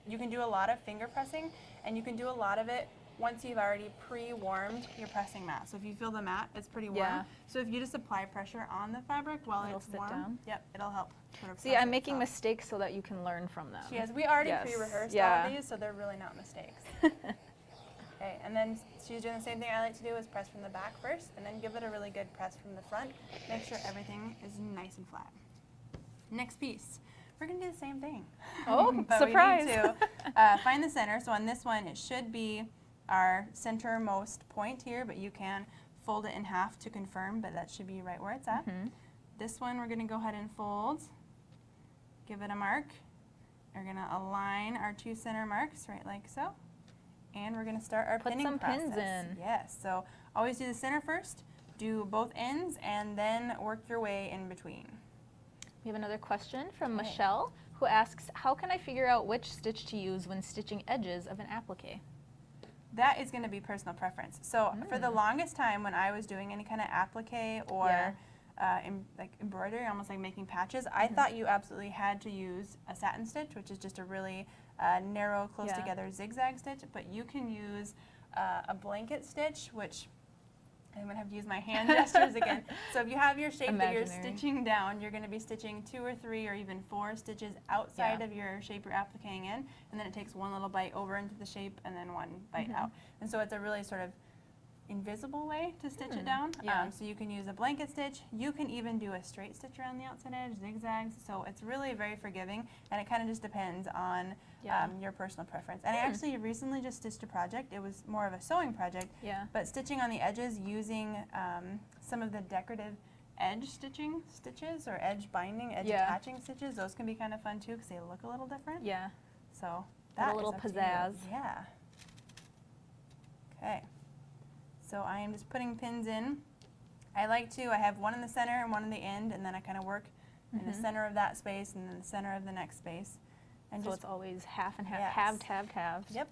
you can do a lot of finger pressing, and you can do a lot of it once you've already pre-warmed your pressing mat. So if you feel the mat, it's pretty warm. Yeah. So if you just apply pressure on the fabric while It'll it's sit warm, down. Yep, it'll help. Sort of See, I'm making mistakes so that you can learn from them. She has. We already pre-rehearsed all of these, so they're really not mistakes. Okay, and then she's doing the same thing I like to do, is press from the back first, and then give it a really good press from the front. Make sure everything is nice and flat. Next piece. We're going to do the same thing. Oh, but surprise. We need to find the center. So on this one, it should be our centermost point here, but you can fold it in half to confirm, but that should be right where it's at. This one, we're going to go ahead and fold, give it a mark. We're going to align our two center marks right like so. And we're going to start our pinning process. Put some pins in. Yes, so always do the center first, do both ends, and then work your way in between. We have another question from Michelle, who asks, how can I figure out which stitch to use when stitching edges of an applique? That is going to be personal preference. So for the longest time when I was doing any kind of applique or like embroidery, almost like making patches, I thought you absolutely had to use a satin stitch, which is just a really narrow, close together zigzag stitch, but you can use a blanket stitch, which I'm going to have to use my hand gestures again. So if you have your shape that you're stitching down, you're going to be stitching 2 or 3 or even 4 stitches outside of your shape you're appliquing in, and then it takes one little bite over into the shape and then one bite out. And so it's a really sort of invisible way to stitch it down. So you can use a blanket stitch. You can even do a straight stitch around the outside edge, zigzags. So it's really very forgiving, and it kind of just depends on your personal preference. And I actually recently just stitched a project. It was more of a sewing project, but stitching on the edges using some of the decorative edge stitches or edge binding, edge attaching stitches. Those can be kind of fun too because they look a little different. So that a little pizzazz. Yeah. Okay. So I am just putting pins in. I have one in the center and one in the end, and then I kind of work in the center of that space and then the center of the next space. And so it's always half and half, halved, halved, halved. Yep.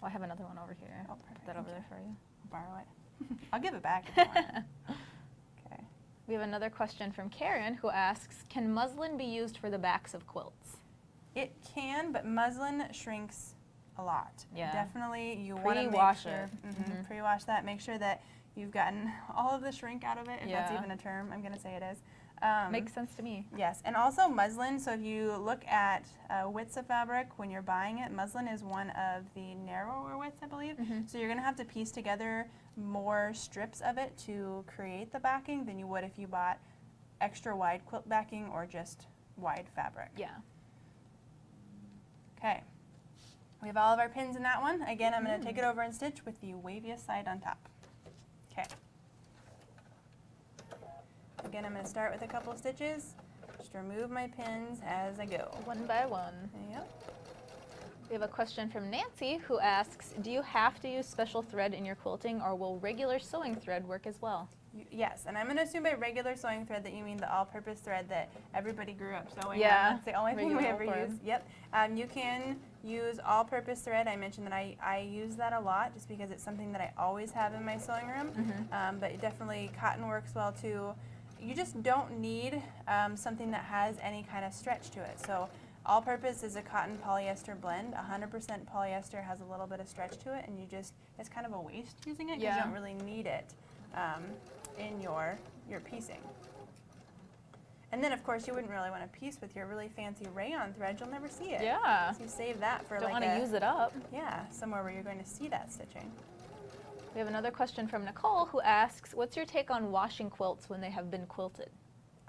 Well, I have another one over here. Oh, perfect. Put that over there for you. I'll borrow it. I'll give it back if you want. Okay. We have another question from Karen, who asks, can muslin be used for the backs of quilts? It can, but muslin shrinks a lot. Definitely you want to pre-wash it. Pre-wash that. Make sure that you've gotten all of the shrink out of it, if that's even a term. I'm going to say it is. Makes sense to me. Yes, and also muslin, so if you look at widths of fabric when you're buying it, muslin is one of the narrower widths, I believe. So you're going to have to piece together more strips of it to create the backing than you would if you bought extra wide quilt backing or just wide fabric. Okay. We have all of our pins in that one. Again, I'm going to take it over and stitch with the waviest side on top. Okay. Again, I'm going to start with a couple stitches. Just remove my pins as I go. One by one. Yep. We have a question from Nancy, who asks, do you have to use special thread in your quilting, or will regular sewing thread work as well? Yes, and I'm going to assume by regular sewing thread that you mean the all-purpose thread that everybody grew up sewing on. That's the only thing we ever use. Yep. You can use all-purpose thread. I mentioned that I use that a lot just because it's something that I always have in my sewing room. But definitely cotton works well too. You just don't need something that has any kind of stretch to it. So all-purpose is a cotton polyester blend. 100% polyester has a little bit of stretch to it, and it's kind of a waste using it because you don't really need it in your piecing. And then, of course, you wouldn't really want to piece with your really fancy rayon thread. You'll never see it. So you save that for don't want to use it up. Somewhere where you're going to see that stitching. We have another question from Nicole, who asks, what's your take on washing quilts when they have been quilted?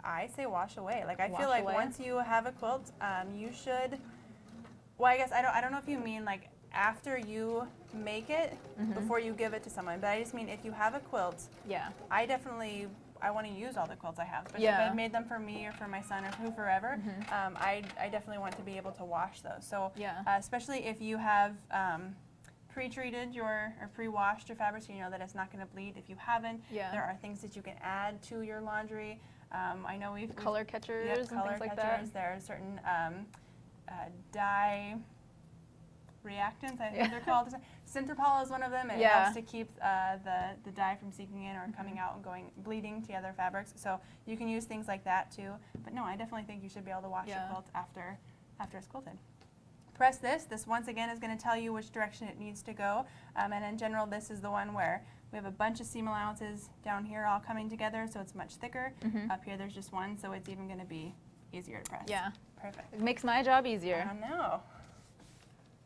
I say wash away. Like I feel like once you have a quilt, you should. Well, I guess I don't know if you mean like after you make it, before you give it to someone. But I just mean if you have a quilt, I want to use all the quilts I have. But if I've made them for me or for my son or for forever, I definitely want to be able to wash those. So especially if you have pre-treated or pre-washed your fabric, so you know that it's not going to bleed. If you haven't, there are things that you can add to your laundry. I know we've color catchers and color things like catchers. that. There are certain dye reactants, I think they're called. Centerpol is one of them. It helps to keep the dye from seeping in or coming out and bleeding to other fabrics. So you can use things like that too. But no, I definitely think you should be able to wash your quilt after it's quilted. Press this. This once again is going to tell you which direction it needs to go. And in general, this is the one where we have a bunch of seam allowances down here all coming together, so it's much thicker. Up here there's just one, so it's even going to be easier to press. Yeah. Perfect. It makes my job easier. I know.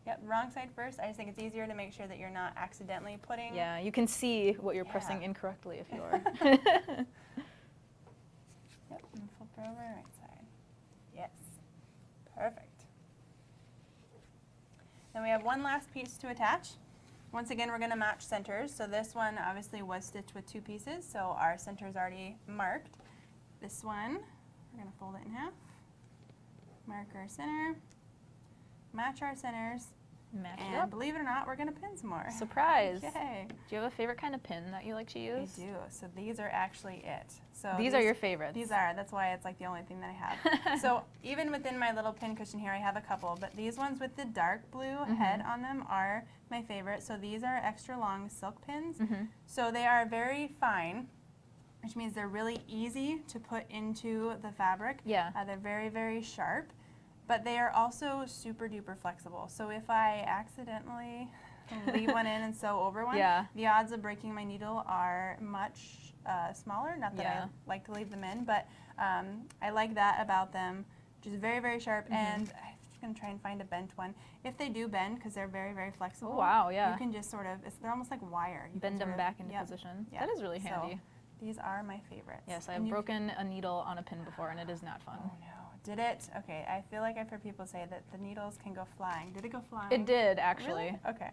Yep, wrong side first. I just think it's easier to make sure that you're not accidentally putting. Yeah, you can see what you're pressing incorrectly if you are. Yep, and flip it over right side. Yes. Perfect. Then we have one last piece to attach. Once again, we're going to match centers. So this one obviously was stitched with 2 pieces, so our center is already marked. This one, we're going to fold it in half, mark our center, match our centers, and believe it or not, we're going to pin some more. Surprise! Yay! Do you have a favorite kind of pin that you like to use? I do. So these are actually it. So these are your favorites. These are. That's why it's like the only thing that I have. So even within my little pin cushion here, I have a couple, but these ones with the dark blue head on them are my favorite. So these are extra long silk pins. So they are very fine, which means they're really easy to put into the fabric. Yeah. They're very, very sharp, but they are also super duper flexible. So if I accidentally leave one in and sew over one, the odds of breaking my needle are much smaller. Not that I like to leave them in, but I like that about them, which is very, very sharp. And I'm just going to try and find a bent one. If they do bend, because they're very, very flexible, you can just sort of, they're almost like wire. You bend them back into position. That is really handy. So these are my favorites. Yes, I've broken a needle on a pin before, and it is not fun. Oh no. Did it? Okay, I feel like I've heard people say that the needles can go flying. Did it go flying? It did, actually. Really? Okay.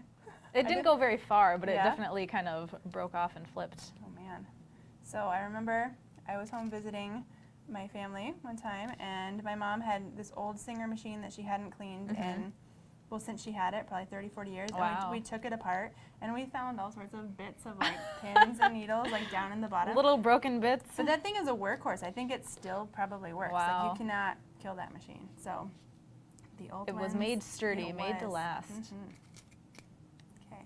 It didn't go very far, but it definitely kind of broke off and flipped. Oh man. So I remember I was home visiting my family one time, and my mom had this old Singer machine that she hadn't cleaned in, well, since she had it, probably 30, 40 years. And we took it apart, and we found all sorts of bits of like pins and needles like down in the bottom. Little broken bits. But that thing is a workhorse. I think it still probably works. Like you cannot kill that machine. So the old It was made sturdy, made to last. Okay.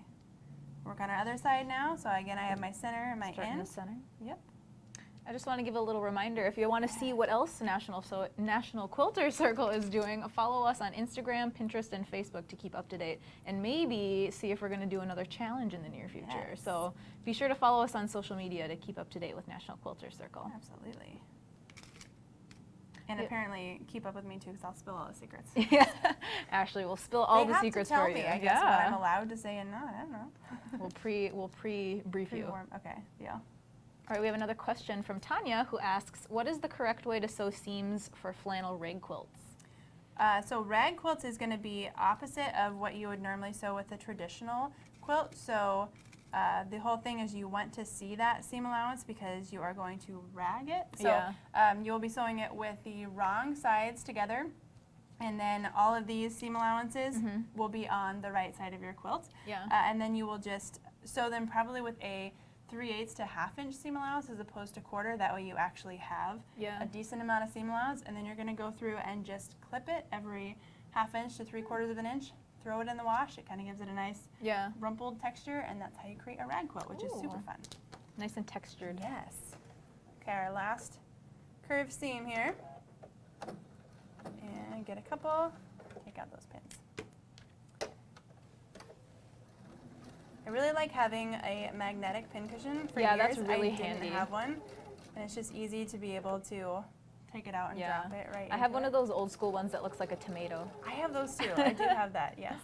Work on our other side now. So again, I have my center and my Start in end. the center. Yep. I just want to give a little reminder, if you want to see what else National Quilter Circle is doing, follow us on Instagram, Pinterest, and Facebook to keep up to date, and maybe see if we're going to do another challenge in the near future. Yes. So be sure to follow us on social media to keep up to date with National Quilter Circle. Absolutely. And apparently keep up with me too, because I'll spill all the secrets. Yeah, Ashley will spill all the secrets for you. They have to tell me, I guess, what I'm allowed to say and not. I don't know. We'll pre-brief you. Okay, deal. All right, we have another question from Tanya, who asks, what is the correct way to sew seams for flannel rag quilts? So rag quilts is going to be opposite of what you would normally sew with a traditional quilt. So the whole thing is you want to see that seam allowance because you are going to rag it. So you'll be sewing it with the wrong sides together, and then all of these seam allowances will be on the right side of your quilt. And then you will just sew them probably with a 3/8 to 1/2 inch seam allowance as opposed to quarter. That way you actually have a decent amount of seam allowance, and then you're going to go through and just clip it every 1/2 inch to 3/4 of an inch. Throw it in the wash. It kind of gives it a nice rumpled texture, and that's how you create a rag quilt, which is super fun. Nice and textured. Yes. Okay, our last curved seam here. And get a couple. Take out those pins. I really like having a magnetic pin cushion. For years, that's really I handy. didn't have one, and it's just easy to be able to take it out and drop it right I have one of those old school ones that looks like a tomato. I have those too. I do have that, yes.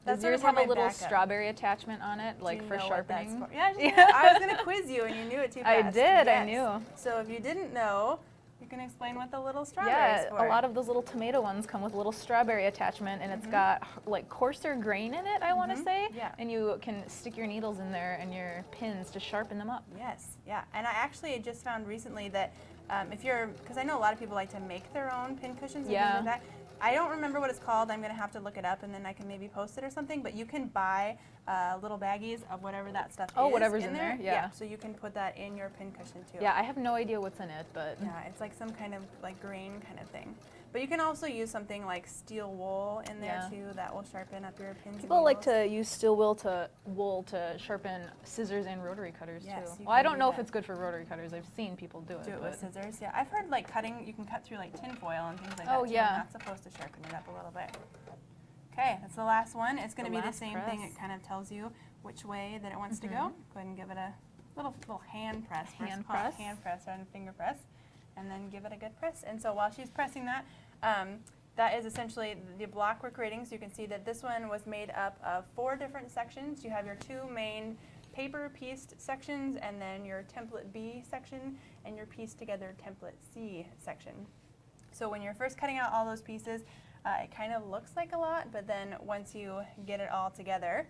Does yours have a little strawberry attachment on it, like for sharpening? Yeah, I was going to quiz you, and you knew it too fast. I did, yes. I knew. So if you didn't know, You can explain what the little strawberries Yeah, for. a lot of those little tomato ones come with a little strawberry attachment, and it's got like coarser grain in it, I want to say. Yeah. And you can stick your needles in there and your pins to sharpen them up. Yes, yeah. And I actually just found recently that because I know a lot of people like to make their own pin cushions and things like that. I don't remember what it's called. I'm going to have to look it up, and then I can maybe post it or something. But you can buy little baggies of whatever that stuff is. Oh, whatever's in there? Yeah. So you can put that in your pin cushion too. Yeah, I have no idea what's in it, but... Yeah, it's like some kind of like grain kind of thing. But you can also use something like steel wool in there too. That will sharpen up your pins. People like to use steel wool to sharpen scissors and rotary cutters too. Well, I don't know if it's good for rotary cutters. I've seen people do it. Do it with scissors. Yeah, I've heard like you can cut through like tin foil and things like that. Oh, too, yeah. and that's supposed to sharpen it up a little bit. Okay, that's the last one. It's going to be the same thing. It kind of tells you which way that it wants to go. Go ahead and give it a little hand press. Hand press rather than finger press. And then give it a good press. And so while she's pressing that, that is essentially the block we're creating. So you can see that this one was made up of 4 different sections. You have your 2 main paper pieced sections, and then your template B section, and your pieced together template C section. So when you're first cutting out all those pieces, it kind of looks like a lot, but then once you get it all together,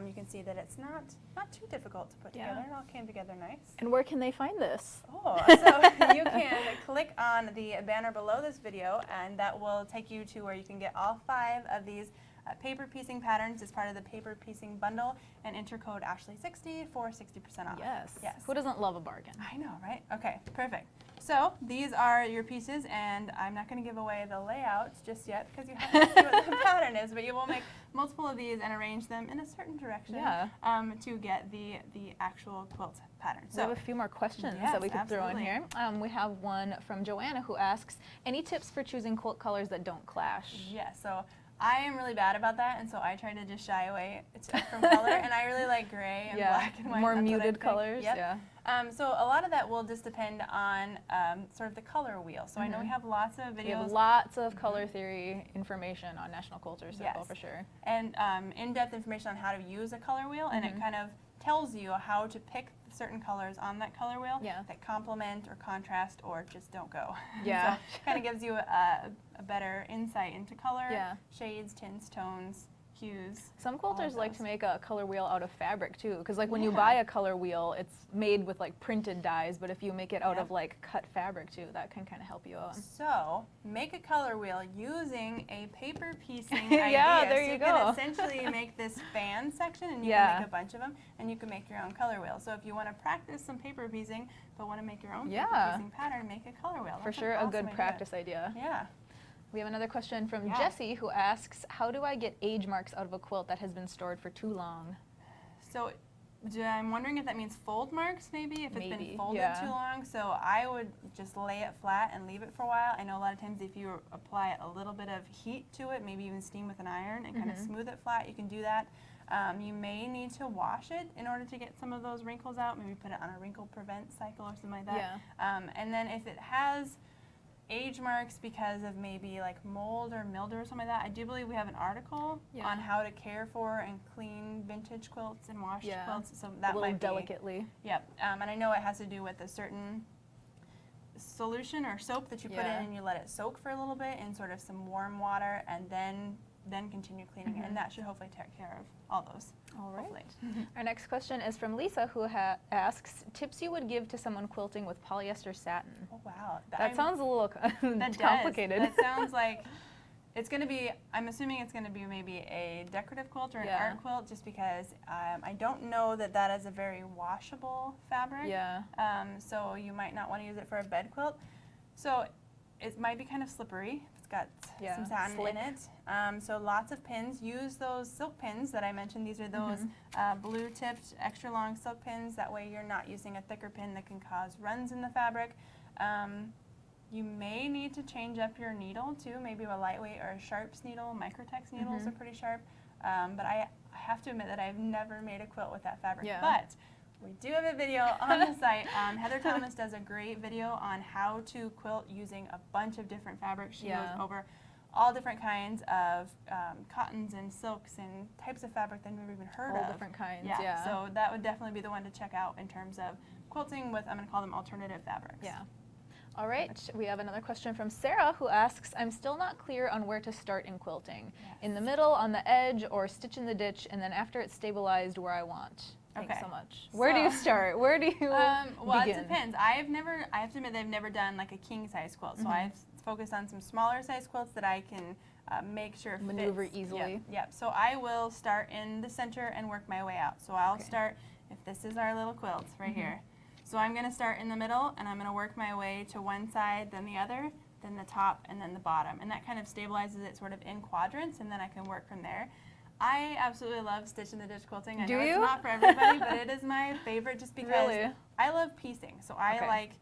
you can see that it's not too difficult to put together. It all came together nice. And where can they find this? Oh, so you can click on the banner below this video, and that will take you to where you can get all 5 of these paper piecing patterns as part of the paper piecing bundle, and enter code Ashley60 for 60% off. Yes. Who doesn't love a bargain? I know, right? Okay, perfect. So these are your pieces, and I'm not going to give away the layouts just yet because you have to see what the pattern is, but you will make multiple of these and arrange them in a certain direction to get the actual quilt pattern. So we have a few more questions that we could throw in here. We have one from Joanna who asks, any tips for choosing quilt colors that don't clash? Yeah, so I am really bad about that, and so I try to just shy away from color, and I really like gray and black and white. More muted colors. Yep. So a lot of that will just depend on sort of the color wheel. So I know we have lots of videos. We have lots of color theory information on National Quilters Circle for sure. And in-depth information on how to use a color wheel, and it kind of tells you how to pick certain colors on that color wheel that complement or contrast or just don't go. Yeah. So it kind of gives you a better insight into color, shades, tints, tones, hues. Some quilters like to make a color wheel out of fabric too, because like when you buy a color wheel, it's made with like printed dies, but if you make it out of like cut fabric too, that can kind of help you out. So make a color wheel using a paper piecing idea. There you go. You can essentially make this fan section, and you can make a bunch of them, and you can make your own color wheel. So if you want to practice some paper piecing, but want to make your own paper piecing pattern, make a color wheel. For sure, a good practice idea. Yeah. We have another question from Jessie who asks, how do I get age marks out of a quilt that has been stored for too long? So I'm wondering if that means fold marks maybe, if it's been folded too long. So I would just lay it flat and leave it for a while. I know a lot of times if you apply a little bit of heat to it, maybe even steam with an iron and kind of smooth it flat, you can do that. You may need to wash it in order to get some of those wrinkles out, maybe put it on a wrinkle prevent cycle or something like that. And then if it has age marks because of maybe like mold or mildew or something like that, I do believe we have an article on how to care for and clean vintage quilts and washed quilts. So that might be delicately. And I know it has to do with a certain solution or soap that you put in, and you let it soak for a little bit in sort of some warm water, and then continue cleaning it, and that should hopefully take care of all those. All right. Our next question is from Lisa, who asks, tips you would give to someone quilting with polyester satin? Oh, wow. That sounds a little complicated. That sounds like it's going to be, I'm assuming it's going to be maybe a decorative quilt or an art quilt, just because I don't know that is a very washable fabric. So you might not want to use it for a bed quilt. So it might be kind of slippery. It's got some satin in it. So lots of pins. Use those silk pins that I mentioned. These are those blue-tipped, extra long silk pins. That way you're not using a thicker pin that can cause runs in the fabric. You may need to change up your needle too, maybe a lightweight or a sharps needle. Microtex needles are pretty sharp. But I have to admit that I've never made a quilt with that fabric. But we do have a video on the site. Heather Thomas does a great video on how to quilt using a bunch of different fabrics. She goes over all different kinds of cottons and silks and types of fabric that I've never even heard of. All different kinds, So that would definitely be the one to check out in terms of quilting with, I'm going to call them alternative fabrics. All right, we have another question from Sarah who asks, I'm still not clear on where to start in quilting. Yes. In the middle, on the edge, or stitch in the ditch, and then after it's stabilized where I want. Thanks so much. Where do you start? Where do you well, begin? it depends. I have to admit that I've never done like a king size quilt. So I've focused on some smaller size quilts that I can make sure maneuver fits. easily. Yep. So I will start in the center and work my way out. So I'll start, if this is our little quilt right here. So I'm going to start in the middle, and I'm going to work my way to one side, then the other, then the top, and then the bottom. And that kind of stabilizes it sort of in quadrants, and then I can work from there. I absolutely love stitch in the ditch quilting. I know it's not for everybody, but it is my favorite just because I love piecing. So I like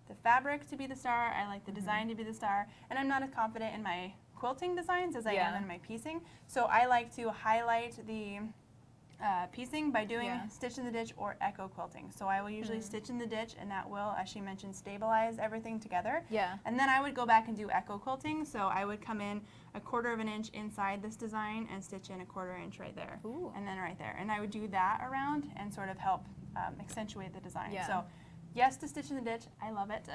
the fabric to be the star, I like the design to be the star, and I'm not as confident in my quilting designs as I am in my piecing. So I like to highlight the piecing by doing stitch in the ditch or echo quilting. So I will usually stitch in the ditch, and that will, as she mentioned, stabilize everything together. Yeah. And then I would go back and do echo quilting. So I would come in 1/4 of an inch inside this design and stitch in 1/4 inch right there. Ooh. And then right there. And I would do that around and sort of help accentuate the design. Yeah. So yes to stitch in the ditch. I love it.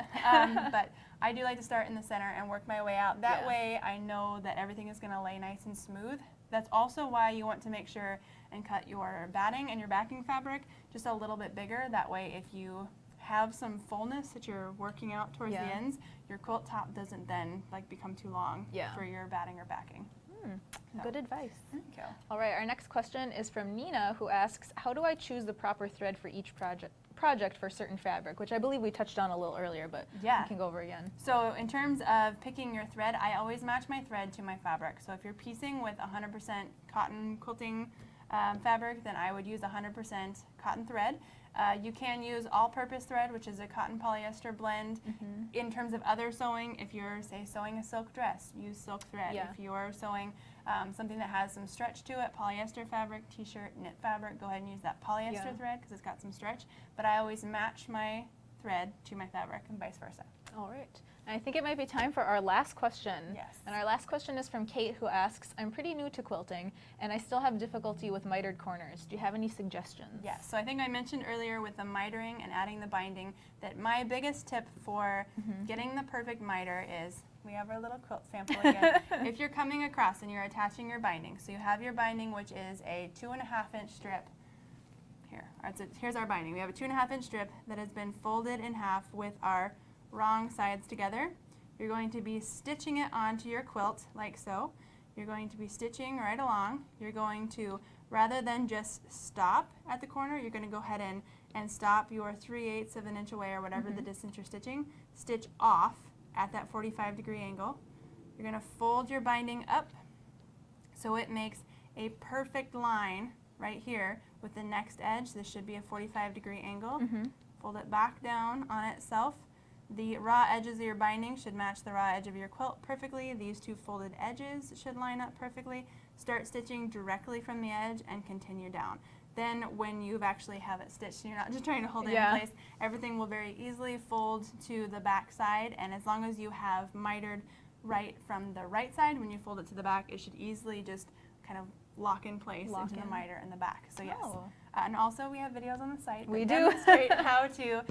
But I do like to start in the center and work my way out. That way I know that everything is going to lay nice and smooth. That's also why you want to make sure and cut your batting and your backing fabric just a little bit bigger. That way if you have some fullness that you're working out towards the ends, your quilt top doesn't then like become too long for your batting or backing. Good advice. Thank you. All right, our next question is from Nina, who asks, how do I choose the proper thread for each project for certain fabric, which I believe we touched on a little earlier, but we can go over again. So in terms of picking your thread, I always match my thread to my fabric. So if you're piecing with 100% cotton quilting fabric, then I would use 100% cotton thread. You can use all-purpose thread, which is a cotton polyester blend. In terms of other sewing, if you're, say, sewing a silk dress, use silk thread. If you're sewing something that has some stretch to it, polyester fabric, t-shirt, knit fabric, go ahead and use that polyester thread because it's got some stretch. But I always match my thread to my fabric and vice versa. All right. And I think it might be time for our last question. Yes. And our last question is from Kate, who asks, I'm pretty new to quilting, and I still have difficulty with mitered corners. Do you have any suggestions? Yes. So I think I mentioned earlier with the mitering and adding the binding that my biggest tip for getting the perfect miter is, we have our little quilt sample again. If you're coming across and you're attaching your binding, so you have your binding, which is a 2.5-inch strip. Here's our binding. We have a 2.5-inch strip that has been folded in half with our wrong sides together. You're going to be stitching it onto your quilt like so. You're going to be stitching right along. You're going to, rather than just stop at the corner, you're going to go ahead and stop your 3/8 of an inch away or whatever the distance you're stitching. Stitch off at that 45-degree angle. You're going to fold your binding up so it makes a perfect line right here with the next edge. This should be a 45-degree angle. Fold it back down on itself. The raw edges of your binding should match the raw edge of your quilt perfectly. These two folded edges should line up perfectly. Start stitching directly from the edge and continue down. Then when you've actually have it stitched, you're not just trying to hold it in place, everything will very easily fold to the back side, and as long as you have mitered right from the right side, when you fold it to the back, it should easily just kind of lock in place into the miter in the back. So yes. And also we have videos on the site that demonstrate how to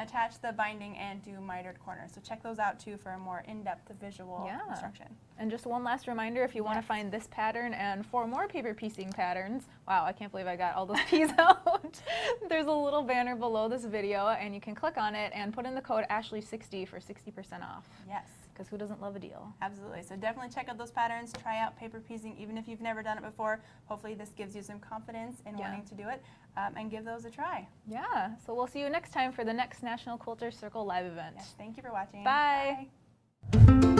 attach the binding and do mitered corners. So check those out too for a more in-depth visual instruction. And just one last reminder, if you want to find this pattern and 4 more paper piecing patterns, wow, I can't believe I got all those peas out. There's a little banner below this video and you can click on it and put in the code Ashley60 for 60% off. Yes. Because who doesn't love a deal? Absolutely. So definitely check out those patterns. Try out paper piecing even if you've never done it before. Hopefully this gives you some confidence in wanting to do it and give those a try. Yeah. So we'll see you next time for the next National Quilters Circle live event. Yes. Thank you for watching. Bye. Bye.